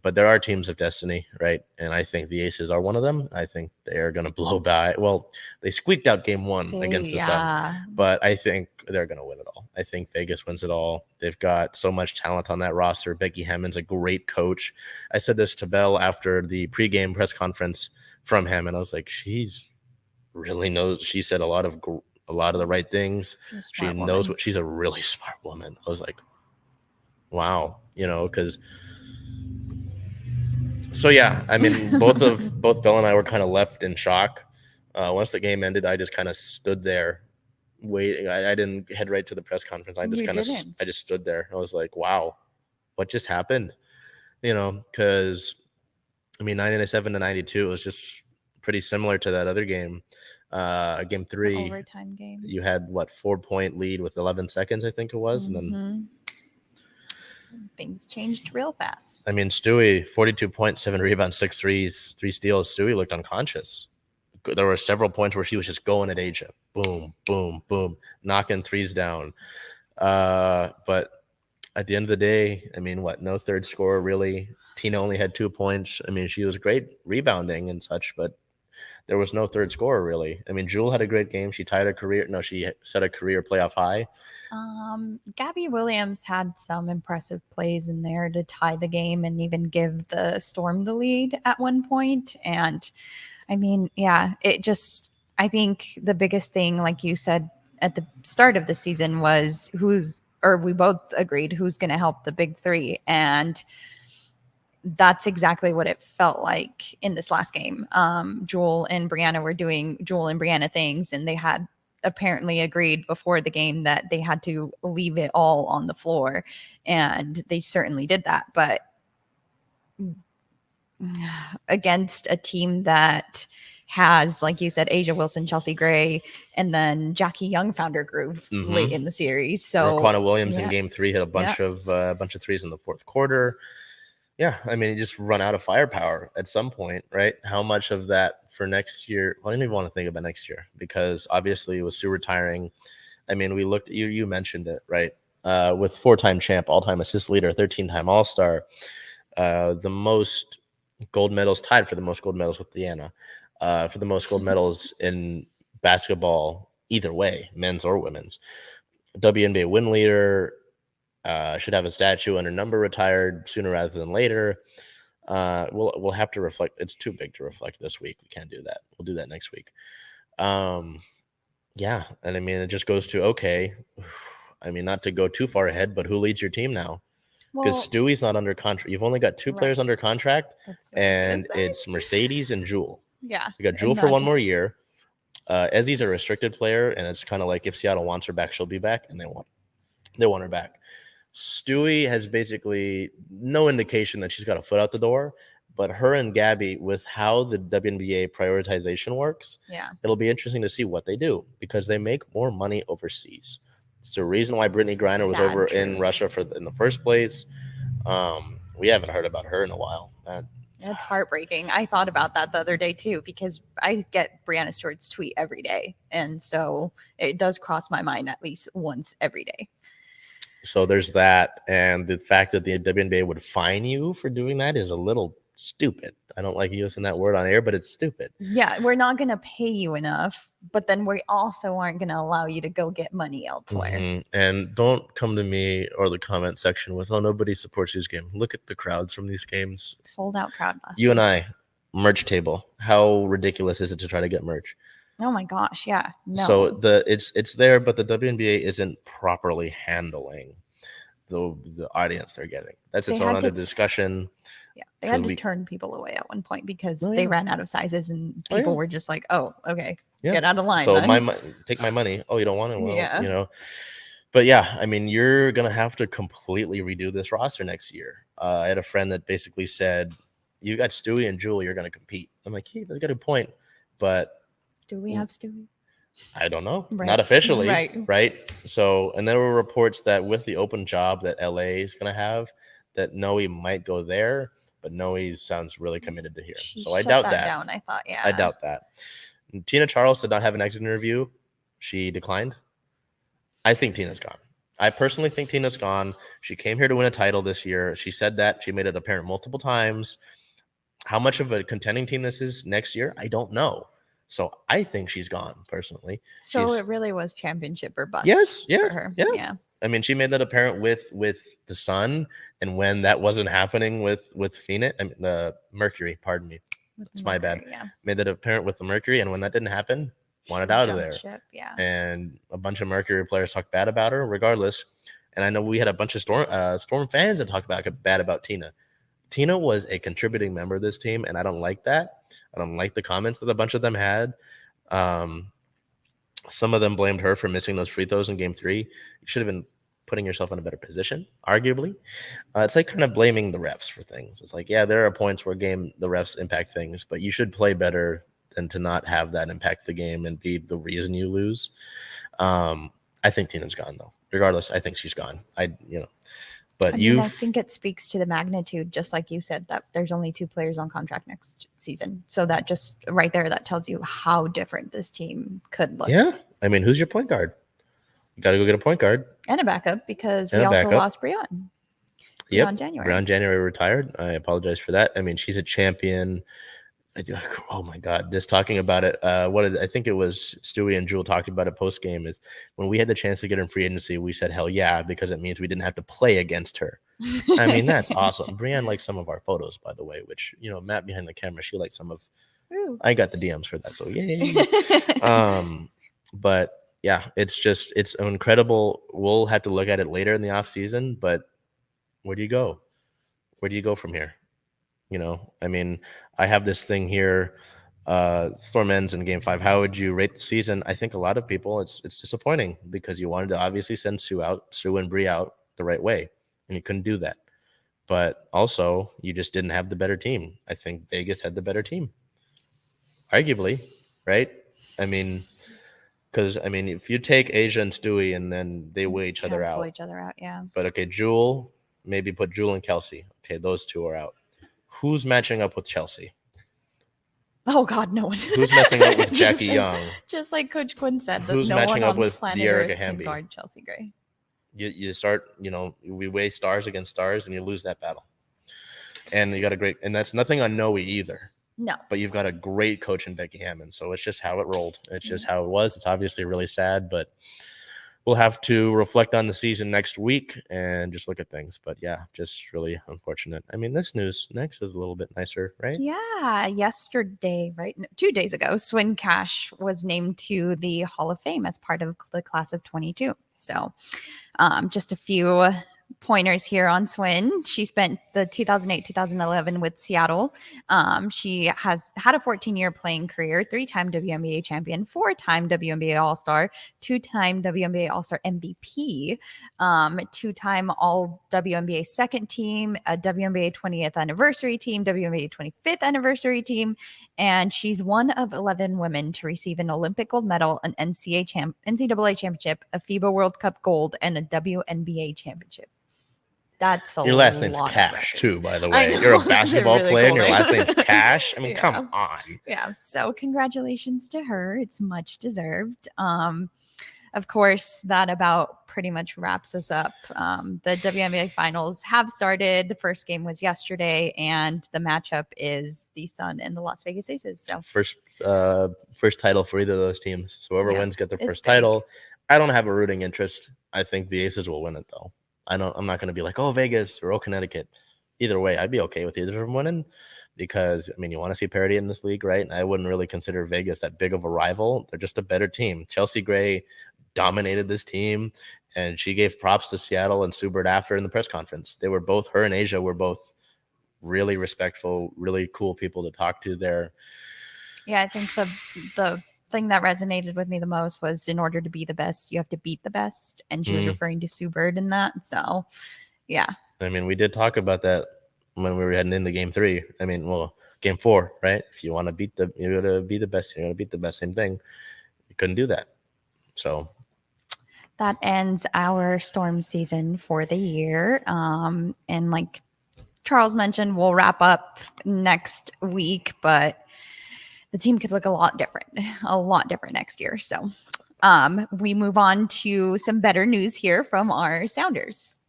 but there are teams of destiny, right? And I think the Aces are one of them. I think they are going to blow by. Well, they squeaked out game 1 against the Sun, but I think they're going to win it all. I think Vegas wins it all. They've got so much talent on that roster. Becky Hammond's a great coach. I said this to Belle after the pregame press conference from Hammond. I was like, she really knows. She said a lot of the right things. She knows what. She's a really smart woman. I was like, wow, because. So yeah, I mean, both Belle and I were kind of left in shock. Once the game ended, I just kind of stood there, waiting. I didn't head right to the press conference. I just stood there. I was like, wow, what just happened? Because I mean, 97-92, it was just pretty similar to that other game. Game 3, the overtime game. You had 4-point lead with 11 seconds, I think it was, and then. Things changed real fast. I mean, Stewie, 42 points, 7 rebounds, 6 threes, 3 steals. Stewie looked unconscious. There were several points where she was just going at Asia. Boom, boom, boom, knocking threes down. But at the end of the day, I mean, no third scorer really. Tina only had 2 points. I mean, she was great rebounding and such, but there was no third scorer really. I mean, Jewel had a great game. She set a career playoff high. Gabby Williams had some impressive plays in there to tie the game and even give the Storm the lead at one point. And I mean, I think the biggest thing, like you said at the start of the season, was we both agreed who's going to help the big 3. And that's exactly what it felt like in this last game. Jewel and Brianna were doing Jewel and Brianna things, and they had apparently agreed before the game that they had to leave it all on the floor, and they certainly did that. But against a team that has, like you said, Asia Wilson, Chelsea Gray, and then Jackie Young found her groove late in the series. So Raquana Williams in game 3 hit a bunch of threes in the fourth quarter. Yeah, I mean, you just run out of firepower at some point, right? How much of that for next year? Well, I don't even want to think about next year because obviously with Sue retiring, I mean, we looked. You mentioned it, right? With 4-time champ, all-time assist leader, 13-time All-Star, the most gold medals, tied for the most gold medals with Deanna, for the most gold medals in basketball, either way, men's or women's. WNBA win leader, should have a statue and her number retired sooner rather than later. We'll have to reflect. It's too big to reflect this week. We can't do that. We'll do that next week. Yeah, and I mean it just goes to okay. I mean, not to go too far ahead, but who leads your team now? Because Well, Stewie's not under contract. You've only got two players right. under contract, That's what I was gonna and say. it's Mercedes and Jewel. Yeah. You got and Jewel for that one more just- year. Ezzy's a restricted player, and it's kind of like if Seattle wants her back, she'll be back, and they want her back. Stewie has basically no indication that she's got a foot out the door, but her and Gabby, with how the WNBA prioritization works, Yeah. it'll be interesting to see what they do because they make more money overseas. It's the reason why Brittany Griner was Sad over in truth. Russia in the first place. We haven't heard about her in a while. That's heartbreaking. I thought about that the other day too, because I get Brianna Stewart's tweet every day. And so it does cross my mind at least once every day. So there's that. And the fact that the WNBA would fine you for doing that is a little stupid. I don't like using that word on air, but it's stupid. Yeah, we're not going to pay you enough, but then we also aren't going to allow you to go get money elsewhere. Mhm. And don't come to me or the comment section with, oh, nobody supports these games. Look at the crowds from these games. Sold out crowd last You and week. I, merch table. How ridiculous is it to try to get merch? Oh my gosh, yeah. No. So it's there, but the WNBA isn't properly handling the audience they're getting. That's its They own had other to- discussion. yeah, they had to we- turn people away at one point because Oh, they yeah. ran out of sizes and Oh, people yeah. were just like, "Oh, okay, Yeah. get out of line." So then. take my money. Oh, you don't want it? Well, Yeah. you know. But yeah, I mean, you're gonna have to completely redo this roster next year. I had a friend that basically said, "You got Stewie and Jewel, you're gonna compete." I'm like, "Hey, that's got a point," but Do we have Stewie? I don't know, Right. not officially, Right. right? So, and there were reports that with the open job that LA is gonna have, that Noe might go there, but Noe sounds really committed to here. She So I shut doubt that that. down. I thought, yeah. I doubt that. And Tina Charles did not have an exit interview. She declined. I think Tina's gone. I personally think Tina's gone. She came here to win a title this year. She said that. She made it apparent multiple times. How much of a contending team this is next year, I don't know. So I think she's gone personally. So she's- it really was championship or bust. Yes, yeah, for her. yeah. Yeah. I mean, she made that apparent with the Sun, and when that wasn't happening with Phoenix, I mean, the Mercury. Pardon me, With It's the my bad. Mercury, Yeah. made that apparent with the Mercury, and when that didn't happen, wanted She out of jumped there. ship, yeah. And a bunch of Mercury players talked bad about her, regardless. And I know we had a bunch of Storm fans that talked bad about Tina. Tina was a contributing member of this team, and I don't like that. I don't like the comments that a bunch of them had. Some of them blamed her for missing those free throws in Game 3. You should have been putting yourself in a better position, arguably. It's like kind of blaming the refs for things. It's like, yeah, there are points where the refs impact things, but you should play better than to not have that impact the game and be the reason you lose. I think Tina's gone though. Regardless, I think she's gone. But I mean, I think it speaks to the magnitude, just like you said, that there's only 2 players on contract next season. So that just right there, that tells you how different this team could look. Yeah. I mean, who's your point guard? You got to go get a point guard. And a backup because And we a also backup. lost Breon. Yep. Breon January. Brown January retired. I apologize for that. I mean, she's a champion. Oh my God, just talking about it. I think it was Stewie and Jewel talking about it post game is when we had the chance to get her in free agency, we said hell yeah, because it means we didn't have to play against her. I mean, that's awesome. Brianne liked some of our photos, by the way, which Matt behind the camera, she liked some of. Ooh. I got the DMs for that, so yay. But yeah, it's incredible. We'll have to look at it later in the off season, but where do you go? Where do you go from here? I mean, I have this thing here. Storm ends in Game 5. How would you rate the season? I think a lot of people, it's disappointing because you wanted to obviously send Sue and Bree out the right way, and you couldn't do that. But also, you just didn't have the better team. I think Vegas had the better team, arguably, right? I mean, because if you take Asia and Stewie and then they weigh each other Cancel out. each other out, yeah. But okay, Jewel, maybe put Jewel and Kelsey. Okay, those two are out. Who's matching up with Chelsea? Oh God, no one. Who's messing up with Jackie Young? Just like Coach Quinn said, Who's no matching one up on with planet De'Erica Earth can Hamby? guard Chelsea Gray. You start, we weigh stars against stars, and you lose that battle. And you got a great, and that's nothing on Noe either. No. But you've got a great coach in Becky Hammond. So it's just how it rolled. It's just how it was. It's obviously really sad, but we'll have to reflect on the season next week and just look at things. But yeah, just really unfortunate. I mean, this news next is a little bit nicer, right? Yeah. Yesterday, right? No, 2 days ago, Swin Cash was named to the Hall of Fame as part of the class of 22. So just a few pointers here on Swin. She spent the 2008-2011 with Seattle. She has had a 14-year playing career, 3-time WNBA champion, 4-time WNBA All-Star, 2-time WNBA All-Star MVP, 2-time All WNBA second team, a WNBA 20th anniversary team, WNBA 25th anniversary team, and she's one of 11 women to receive an Olympic gold medal, an NCAA championship, a FIBA World Cup gold, and a WNBA championship. That's your last name's Cash too, by the way. Know, you're a basketball really player cool and your name. last name's Cash. I mean, Yeah. come on. Yeah. So congratulations to her. It's much deserved. Of course, that about pretty much wraps us up. The WNBA Finals have started. The first game was yesterday, and the matchup is the Sun and the Las Vegas Aces. So first title for either of those teams. So whoever wins get their first big. title. I don't have a rooting interest. I think the Aces will win it though. I'm not going to be like, oh, Vegas or oh, Connecticut. Either way, I'd be okay with either of them winning because, I mean, you want to see parity in this league, right? And I wouldn't really consider Vegas that big of a rival. They're just a better team. Chelsea Gray dominated this team, and she gave props to Seattle and Sue Bird after in the press conference. They were both, her and Asia were both really respectful, really cool people to talk to there. Yeah, I think the thing that resonated with me the most was in order to be the best, you have to beat the best. And she was referring to Sue Bird in that. So, yeah. I mean, we did talk about that when we were heading into game 3. I mean, well, game 4, right? If you want to beat you got to be the best. You got to beat the best. Same thing. You couldn't do that. So that ends our Storm season for the year. And like Charles mentioned, we'll wrap up next week, but the team could look a lot different next year. So we move on to some better news here from our Sounders.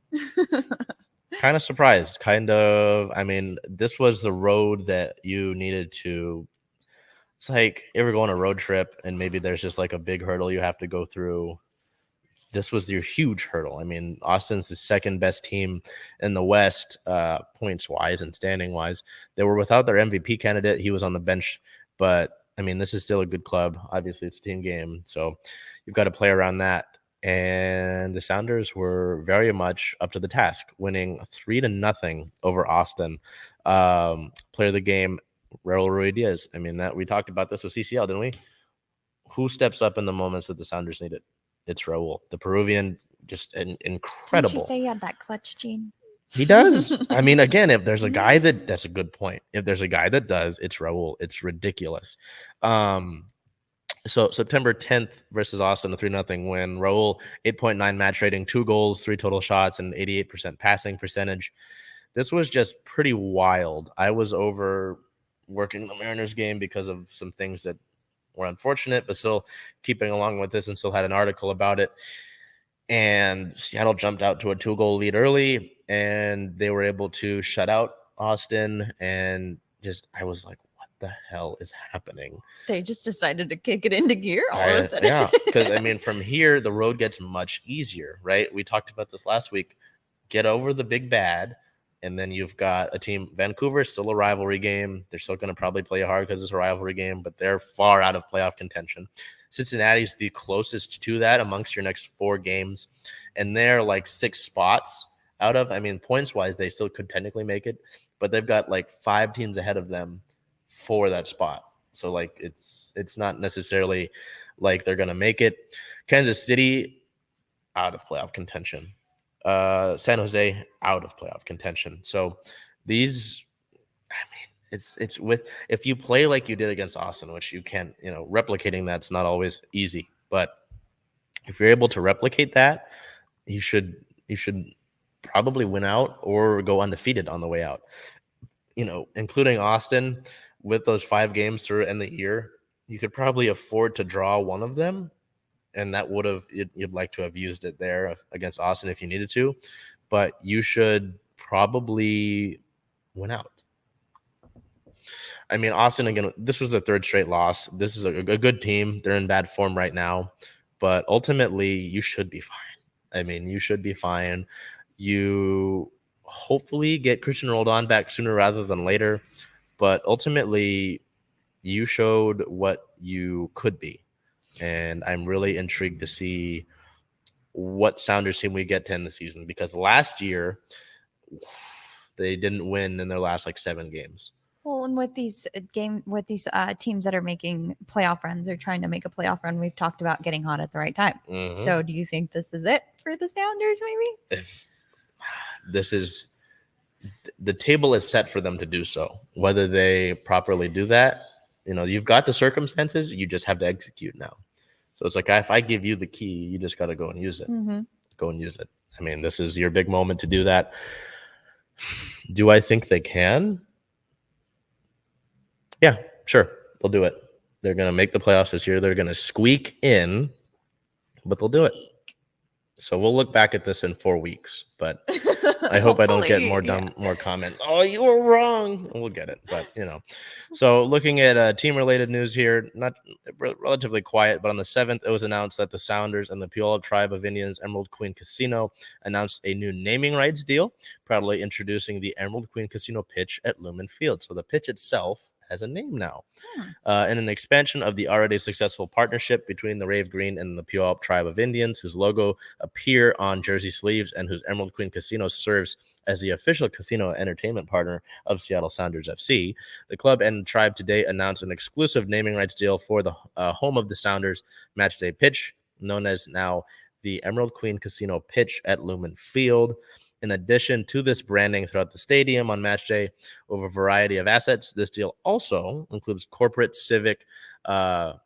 Kind of surprised. I mean, this was the road that you needed to. It's like you ever go on a road trip and maybe there's just like a big hurdle you have to go through. This was your huge hurdle. I mean, Austin's the second best team in the West, points wise and standing wise. They were without their MVP candidate. He was on the bench. But, I mean, this is still a good club. Obviously, it's a team game. So you've got to play around that. And the Sounders were very much up to the task, winning 3-0 over Austin. Player of the game, Raul Ruiz. I mean, that we talked about this with CCL, didn't we? Who steps up in the moments that the Sounders need it? It's Raul. The Peruvian, just incredible. Didn't you say he had that clutch gene? He does. I mean, again, if there's a guy that's a good point. If there's a guy that does, it's Raul. It's ridiculous. So September 10th versus Austin, a 3-0 win. Raul, 8.9 match rating, 2 goals, 3 total shots, and 88% passing percentage. This was just pretty wild. I was over working the Mariners game because of some things that were unfortunate, but still keeping along with this and still had an article about it. And Seattle jumped out to a 2-goal lead early, and they were able to shut out Austin. And just, I was like, what the hell is happening? They just decided to kick it into gear all of a sudden. Yeah, because, I mean, from here, the road gets much easier, right? We talked about this last week. Get over the big bad, and then you've got a team. Vancouver is still a rivalry game. They're still going to probably play hard because it's a rivalry game, but they're far out of playoff contention. Cincinnati's the closest to that amongst your next 4 games, and they're like 6 spots out of, I mean, points-wise, they still could technically make it, but they've got like 5 teams ahead of them for that spot. So, like, it's not necessarily like they're going to make it. Kansas City, out of playoff contention. San Jose, out of playoff contention. So these, I mean, it's with, if you play like you did against Austin, which you can't, replicating that's not always easy, but if you're able to replicate that, you should probably win out or go undefeated on the way out. Including Austin, with those 5 games through end the year, you could probably afford to draw one of them, and that would have you'd like to have used it there against Austin if you needed to, but you should probably win out. I mean, Austin, again, this was their 3rd straight loss. This is a good team. They're in bad form right now, but ultimately you should be fine. I mean, you should be fine. You hopefully get Christian Roldan back sooner rather than later, but ultimately you showed what you could be. And I'm really intrigued to see what Sounders team we get to end the season, because last year they didn't win in their last 7 games. Well, and with these teams that are making playoff runs, they're trying to make a playoff run. We've talked about getting hot at the right time. Mm-hmm. So do you think this is it for the Sounders, maybe? If this is the table is set for them to do so, whether they properly do that, you've got the circumstances, you just have to execute now. So it's like, if I give you the key, you just got to go and use it. Mm-hmm. Go and use it. I mean, this is your big moment to do that. Do I think they can? Yeah, sure. They'll do it. They're going to make the playoffs this year. They're going to squeak in, but they'll do it. So we'll look back at this in 4 weeks, but I hope I don't get more comment. Oh, you were wrong. We'll get it, but So looking at team-related news here, not relatively quiet, but on the 7th, it was announced that the Sounders and the Puyallup Tribe of Indians Emerald Queen Casino announced a new naming rights deal, proudly introducing the Emerald Queen Casino pitch at Lumen Field. So the pitch itself has a name now, and an expansion of the already successful partnership between the Rave Green and the Puyallup Tribe of Indians, whose logo appear on jersey sleeves and whose Emerald Queen Casino serves as the official casino entertainment partner of Seattle Sounders FC. The club and tribe today announced an exclusive naming rights deal for the home of the Sounders matchday pitch, known as now the Emerald Queen Casino pitch at Lumen Field. In addition to this branding throughout the stadium on match day over a variety of assets, this deal also includes incorporates civic elements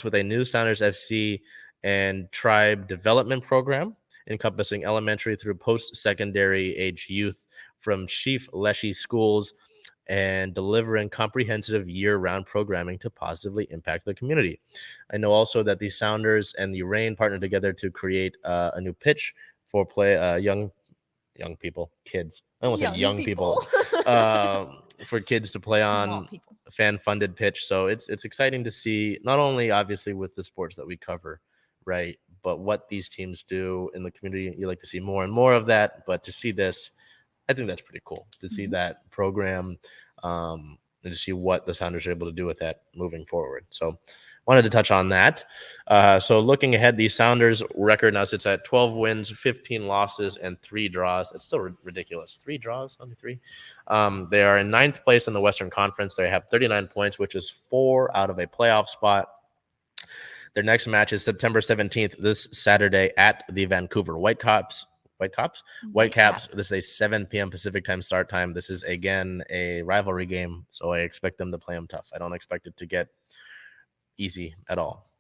with a new Sounders FC and tribe development program encompassing elementary through post-secondary age youth from Chief Leshy schools and delivering comprehensive year-round programming to positively impact the community. I know also that the Sounders and the Reign partnered together to create a new pitch for young people, kids. I almost said young people. For kids to play on a fan-funded pitch. So it's exciting to see, not only obviously with the sports that we cover, right, but what these teams do in the community. You like to see more and more of that, but to see this, I think that's pretty cool to see that program and to see what the Sounders are able to do with that moving forward. So wanted to touch on that. So looking ahead, the Sounders record now sits at 12 wins, 15 losses, and 3 draws. It's still ridiculous. 3 draws, only 3. They are in 9th place in the Western Conference. They have 39 points, which is 4 out of a playoff spot. Their next match is September 17th, this Saturday at the Vancouver Whitecaps. This is a 7 p.m. Pacific time start time. This is, again, a rivalry game, so I expect them to play them tough. I don't expect it to get easy at all.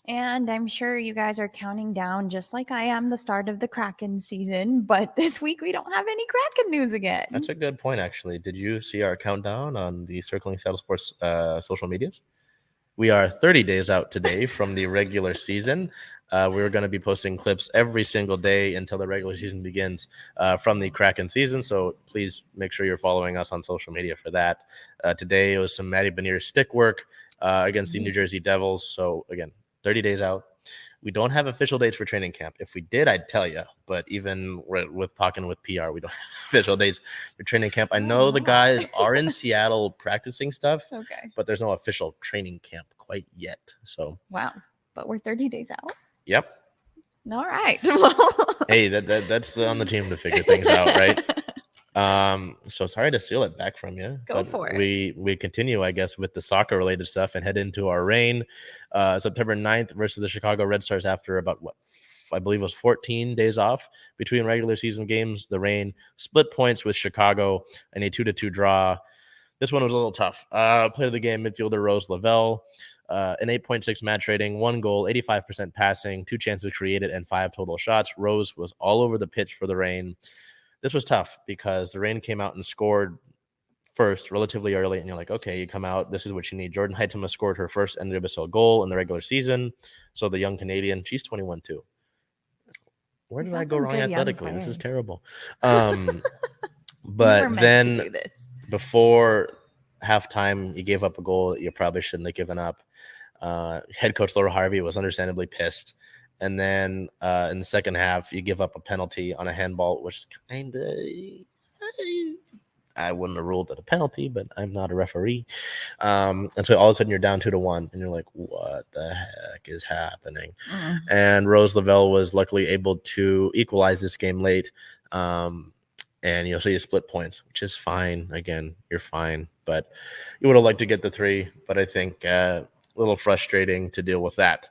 And I'm sure you guys are counting down, just like I am, the start of the Kraken season. But this week we don't have any Kraken news again. That's a good point, actually. Did you see our countdown on the Circling SeattleSports social medias? We are 30 days out today from the regular season. We're going to be posting clips every single day until the regular season begins from the Kraken season. So please make sure you're following us on social media for that. Today it was some Matty Benier stick work against the New Jersey Devils. So again, 30 days out. We don't have official dates for training camp. If we did, I'd tell you. But even with talking with PR, we don't have official dates for training camp. I know the guys are in Seattle practicing stuff, but there's no official training camp quite yet. So wow, but we're 30 days out. Yep. All right. Hey, that's on the team to figure things out, right? So sorry to steal it back from you. Go for it. We continue, I guess, with the soccer related stuff and head into our Reign. September 9th versus the Chicago Red Stars after about I believe it was 14 days off between regular season games. The Reign split points with Chicago and a 2-2 draw. This one was a little tough. Player of the game, midfielder Rose Lavelle an 8.6 match rating, 1 goal, 85% passing, 2 chances created, and 5 total shots. Rose was all over the pitch for the Reign. This was tough because the Reign came out and scored first relatively early, and you're like, okay, you come out, this is what you need. Jordan Heitzema scored her first NWSL goal in the regular season. So the young Canadian, she's 21 too. Where did I go wrong athletically? This is terrible. But then before halftime, you gave up a goal that you probably shouldn't have given up. Head coach Laura Harvey was understandably pissed. And then in the second half, you give up a penalty on a handball, which is kind of, I wouldn't have ruled it a penalty, but I'm not a referee. And so all of a sudden you're down 2-1, and you're like, what the heck is happening? And Rose Lavelle was luckily able to equalize this game late. And, so you split points, which is fine. Again, you're fine. But you would have liked to get the 3, but I think a little frustrating to deal with that.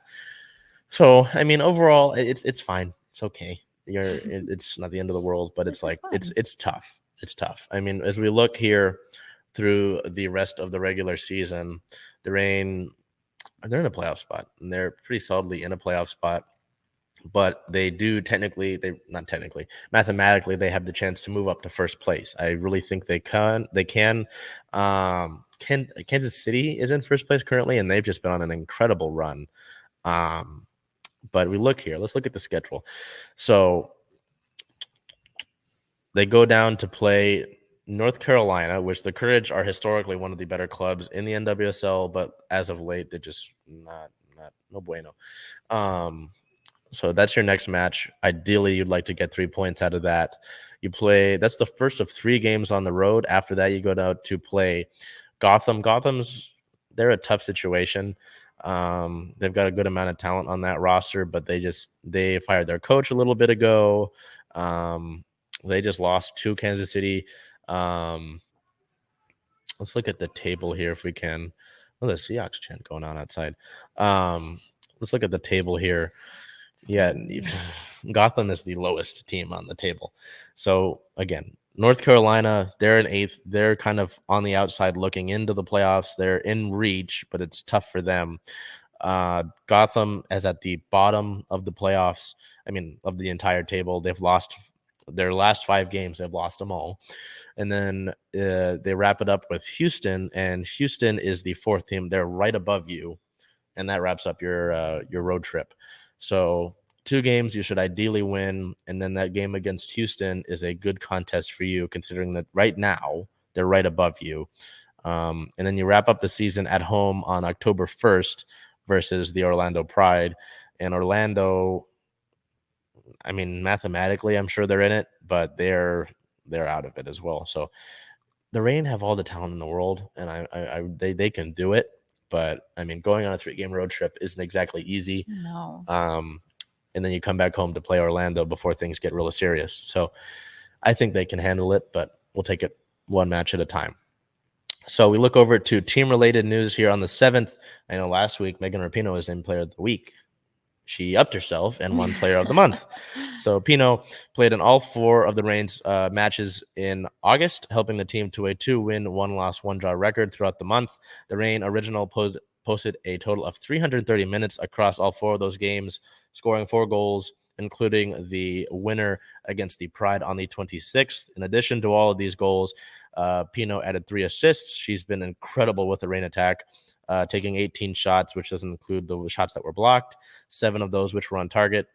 So, I mean, overall, it's fine. It's okay. It's not the end of the world, but it's like, it's tough. It's tough. I mean, as we look here through the rest of the regular season, the Reign, they're in a playoff spot, and they're pretty solidly in a playoff spot. But they do mathematically, they have the chance to move up to first place. I really think they can. Kansas City is in first place currently, and they've just been on an incredible run. But we look here. Let's look at the schedule. So they go down to play North Carolina, which the Courage are historically one of the better clubs in the NWSL, but as of late, they're just not no bueno. So that's your next match. Ideally, you'd like to get 3 points out of that. That's the first of 3 games on the road. After that, you go down to play Gotham. They're a tough situation. They've got a good amount of talent on that roster, but they fired their coach a little bit ago. They just lost to Kansas City. Let's look at the table here if we can. Oh, the Seahawks chant going on outside. Let's look at the table here. Yeah, Gotham is the lowest team on the table. So, again, North Carolina, they're in 8th. They're kind of on the outside looking into the playoffs. They're in reach, but it's tough for them. Gotham is at the bottom of the playoffs, of the entire table. They've lost their last 5 games. They've lost them all. And then they wrap it up with Houston, and Houston is the 4th team. They're right above you, and that wraps up your road trip. So 2 games you should ideally win, and then that game against Houston is a good contest for you, considering that right now they're right above you. And then you wrap up the season at home on October 1st versus the Orlando Pride. And Orlando, mathematically, I'm sure they're in it, but they're out of it as well. So the Reign have all the talent in the world, and they can do it. But, going on a 3-game road trip isn't exactly easy. No. And then you come back home to play Orlando before things get really serious. So I think they can handle it, but we'll take it 1 match at a time. So we look over to team-related news here on the 7th. I know last week Megan Rapinoe was named Player of the Week. She upped herself and won Player of the Month. So Pino played in all 4 of the Reign's matches in August, helping the team to a 2-win, 1-loss, 1-draw record throughout the month. The Reign original posted a total of 330 minutes across all 4 of those games, scoring 4 goals, including the winner against the Pride on the 26th. In addition to all of these goals, Pino added 3 assists. She's been incredible with the Reign attack, taking 18 shots, which doesn't include the shots that were blocked, 7 of those which were on target.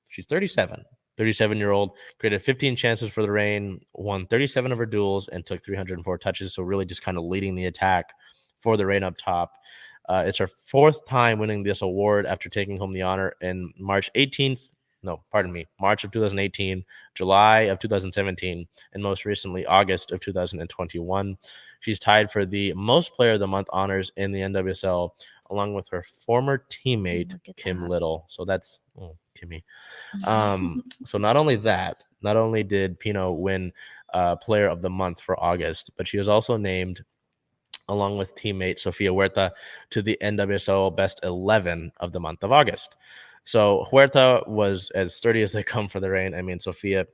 She's 37-year-old, created 15 chances for the Reign, won 37 of her duels, and took 304 touches. So really just kind of leading the attack for the Reign up top. It's her 4th time winning this award after taking home the honor in March of 2018, July of 2017, and most recently August of 2021. She's tied for the most Player of the Month honors in the NWSL, along with her former teammate Kim Little. So that's Kimmy. So not only did Pino win Player of the Month for August, but she was also named, along with teammate Sofia Huerta, to the NWSL Best 11 of the month of August. So Huerta was as sturdy as they come for the Reign. Sofia,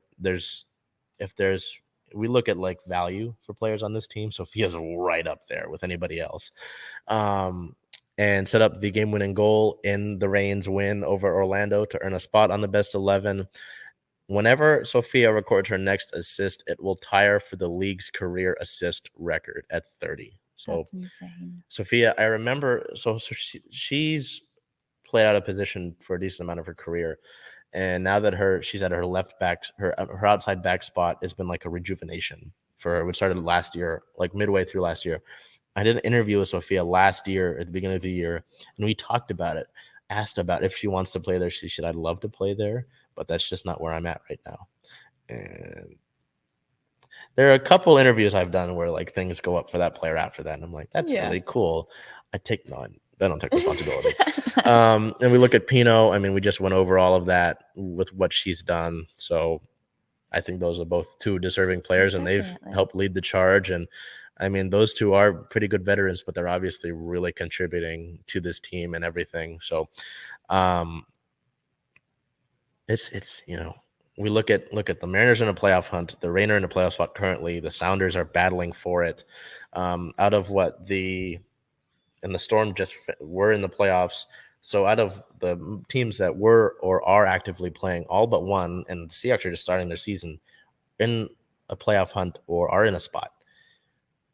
we look at like value for players on this team, Sofia's right up there with anybody else. and set up the game-winning goal in the Rain's win over Orlando to earn a spot on the best 11. Whenever Sophia records her next assist, it will tie her for the league's career assist record at 30. So That's insane. Sophia, I remember, she's played out of position for a decent amount of her career. And now that she's at her left back, her outside back spot, it's been like a rejuvenation for her, which started last year, like midway through last year. I did an interview with Sophia last year at the beginning of the year, and we talked about it, asked about if she wants to play there. She said, I'd love to play there, but that's just not where I'm at right now. And there are a couple interviews I've done where like things go up for that player after that, and I'm like, that's really cool. I don't take responsibility. And we look at Pino. I mean, we just went over all of that with what she's done. So I think those are both two deserving players, and they've helped lead the charge. And I mean, those two are pretty good veterans, but they're obviously really contributing to this team and everything. So it's we look at the Mariners in a playoff hunt, the Rain are in a playoff spot currently. The Sounders are battling for it. Out of what the Storm just were in the playoffs. So out of the teams that were or are actively playing, all but one, and the Seahawks are just starting their season in a playoff hunt or are in a spot.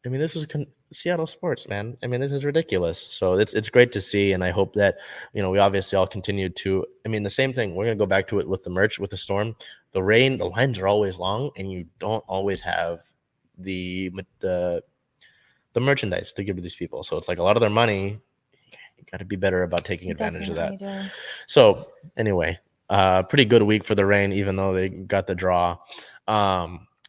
I mean, this is Seattle sports, man. I mean, this is ridiculous. So it's great to see, and I hope that we obviously all continue to. I mean, the same thing. We're gonna go back to it with the merch, with the Storm. The Rain, the lines are always long, and you don't always have the merchandise to give to these people. So it's like a lot of their money. You got to be better about taking advantage of that. So anyway, pretty good week for the Rain, even though they got the draw.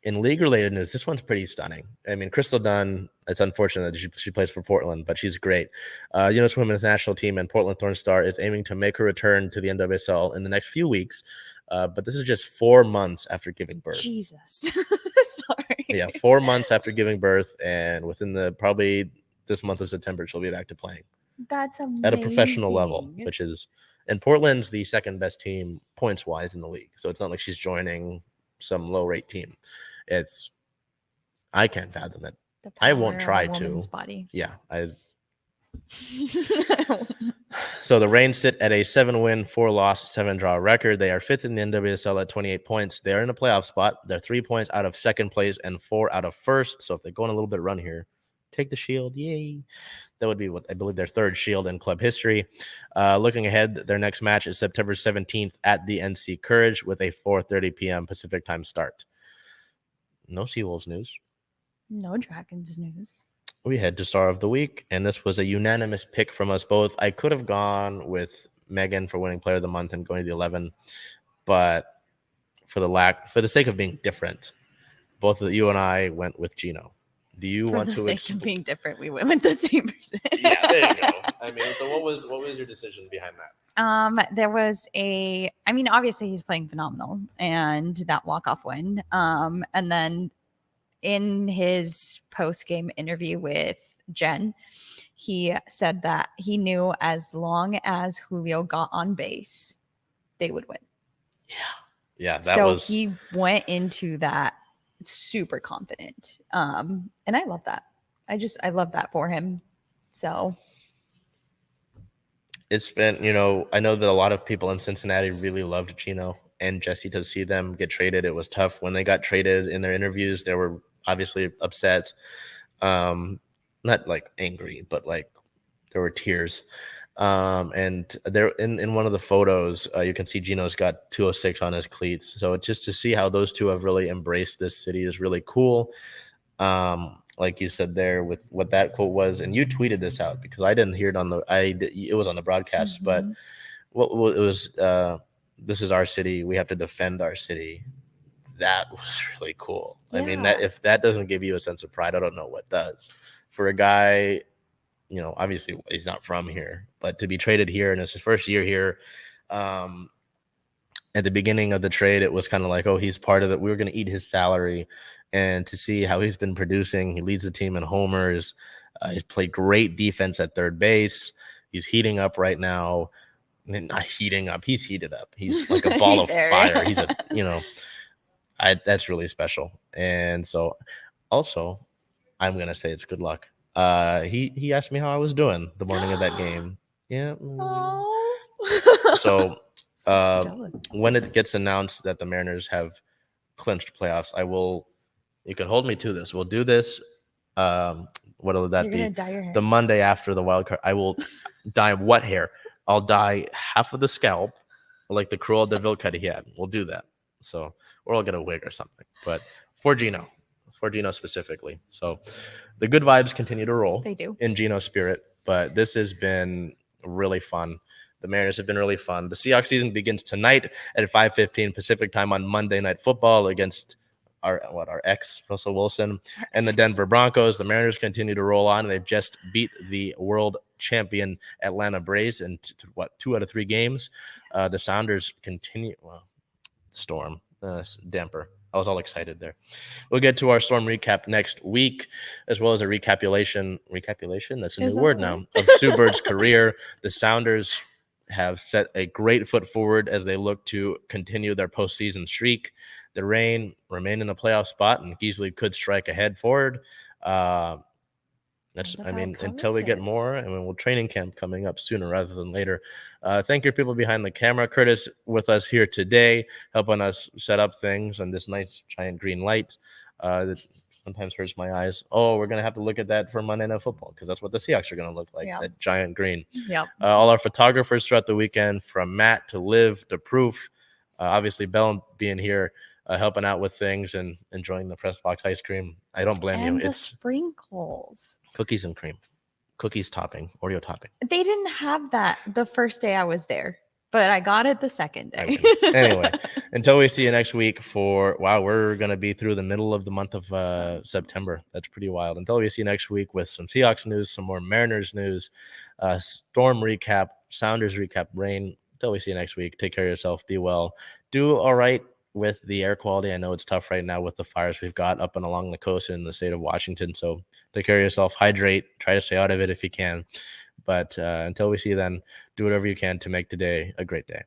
In league-related news, this one's pretty stunning. I mean, Crystal Dunn, it's unfortunate that she plays for Portland, but she's great. U.S. Women's National Team and Portland Thorn Star is aiming to make her return to the NWSL in the next few weeks, but this is just 4 months after giving birth. Jesus. Sorry. Yeah, 4 months after giving birth, and within probably this month of September, she'll be back to playing. That's amazing. At a professional level, which is, and Portland's the second best team points-wise in the league, so it's not like she's joining some low-rate team. I can't fathom it. I won't try to. Body. Yeah. So the Rain sit at a 7-win, 4-loss, 7-draw record. They are fifth in the NWSL at 28 points. They are in a playoff spot. They're 3 points out of second place and 4 out of first. So if they go on a little bit run here, take the Shield. Yay. That would be what I believe their third Shield in club history. Looking ahead, their next match is September 17th at the NC Courage with a 4:30 p.m. Pacific time start. No Seawolves news. No Dragons news. We head to Star of the Week, and this was a unanimous pick from us both. I could have gone with Megan for winning Player of the Month and going to the 11, but for the sake of being different, both of you and I went with Gino. Do you want to? For the sake of being different, we went with the same person. Yeah, there you go. I mean, so what was your decision behind that? There was obviously he's playing phenomenal, and that walk-off win. And then in his post-game interview with Jen, he said that he knew as long as Julio got on base, they would win. Yeah. He went into that super confident. And I love that. I love that for him. So it's been, I know that a lot of people in Cincinnati really loved Gino and Jesse to see them get traded. It was tough when they got traded. In their interviews, they were obviously upset. Not like angry, but like there were tears. And there in one of the photos, you can see Gino's got 206 on his cleats. So just to see how those two have really embraced this city is really cool. Like you said there with what that quote was, and you tweeted this out because I didn't hear it it was on the broadcast, but it was, this is our city. We have to defend our city. That was really cool. Yeah. I mean, that if that doesn't give you a sense of pride, I don't know what does. For a guy, obviously he's not from here, but to be traded here and it's his first year here, at the beginning of the trade, it was kind of like, oh, he's part of it. We were going to eat his salary. And to see how he's been producing, he leads the team in homers. He's played great defense at third base. He's heating up right now. Not heating up. He's heated up. He's like a ball of fire. He's that's really special. And so also, I'm going to say it's good luck. He asked me how I was doing the morning of that game. Yeah. Oh. So Jealous. when it gets announced that the Mariners have clinched playoffs, you can hold me to this. We'll do this. What will that You're be? gonna dye your hair. The Monday after the wild card. I will dye what hair? I'll dye half of the scalp, like the Cruel de Vil cut he had. We'll do that. So, or I'll get a wig or something. But for Gino specifically. So, the good vibes continue to roll. They do. In Gino's spirit. But this has been really fun. The Mariners have been really fun. The Seahawks season begins tonight at 5:15 Pacific time on Monday Night Football against our ex Russell Wilson and the Denver Broncos. The Mariners continue to roll on, and they've just beat the world champion Atlanta Braves in 2 out of 3 games. The Sounders continue. Well, Storm damper. I was all excited there. We'll get to our Storm recap next week, as well as a recapulation. That's a new word now of Sue Bird's career. The Sounders have set a great foot forward as they look to continue their postseason streak. The Rain remain in a playoff spot and easily could strike ahead forward. Until we get more, we'll training camp coming up sooner rather than later. Thank you, people behind the camera. Curtis with us here today, helping us set up things on this nice giant green light that sometimes hurts my eyes. Oh, we're going to have to look at that for Monday Night Football because that's what the Seahawks are going to look like, that giant green. Yep. All our photographers throughout the weekend, from Matt to Liv to Proof, obviously Bell being here, helping out with things and enjoying the press box ice cream. I don't blame you. The sprinkles. Cookies and cream. Cookies topping, Oreo topping. They didn't have that the first day I was there, but I got it the second day. Anyway, until we see you next week we're going to be through the middle of the month of September. That's pretty wild. Until we see you next week with some Seahawks news, some more Mariners news, Storm recap, Sounders recap, Rain. Until we see you next week, take care of yourself. Be well. Do all right with the air quality. I know it's tough right now with the fires we've got up and along the coast in the state of Washington. So take care of yourself, hydrate, try to stay out of it if you can. But until we see you then, do whatever you can to make today a great day.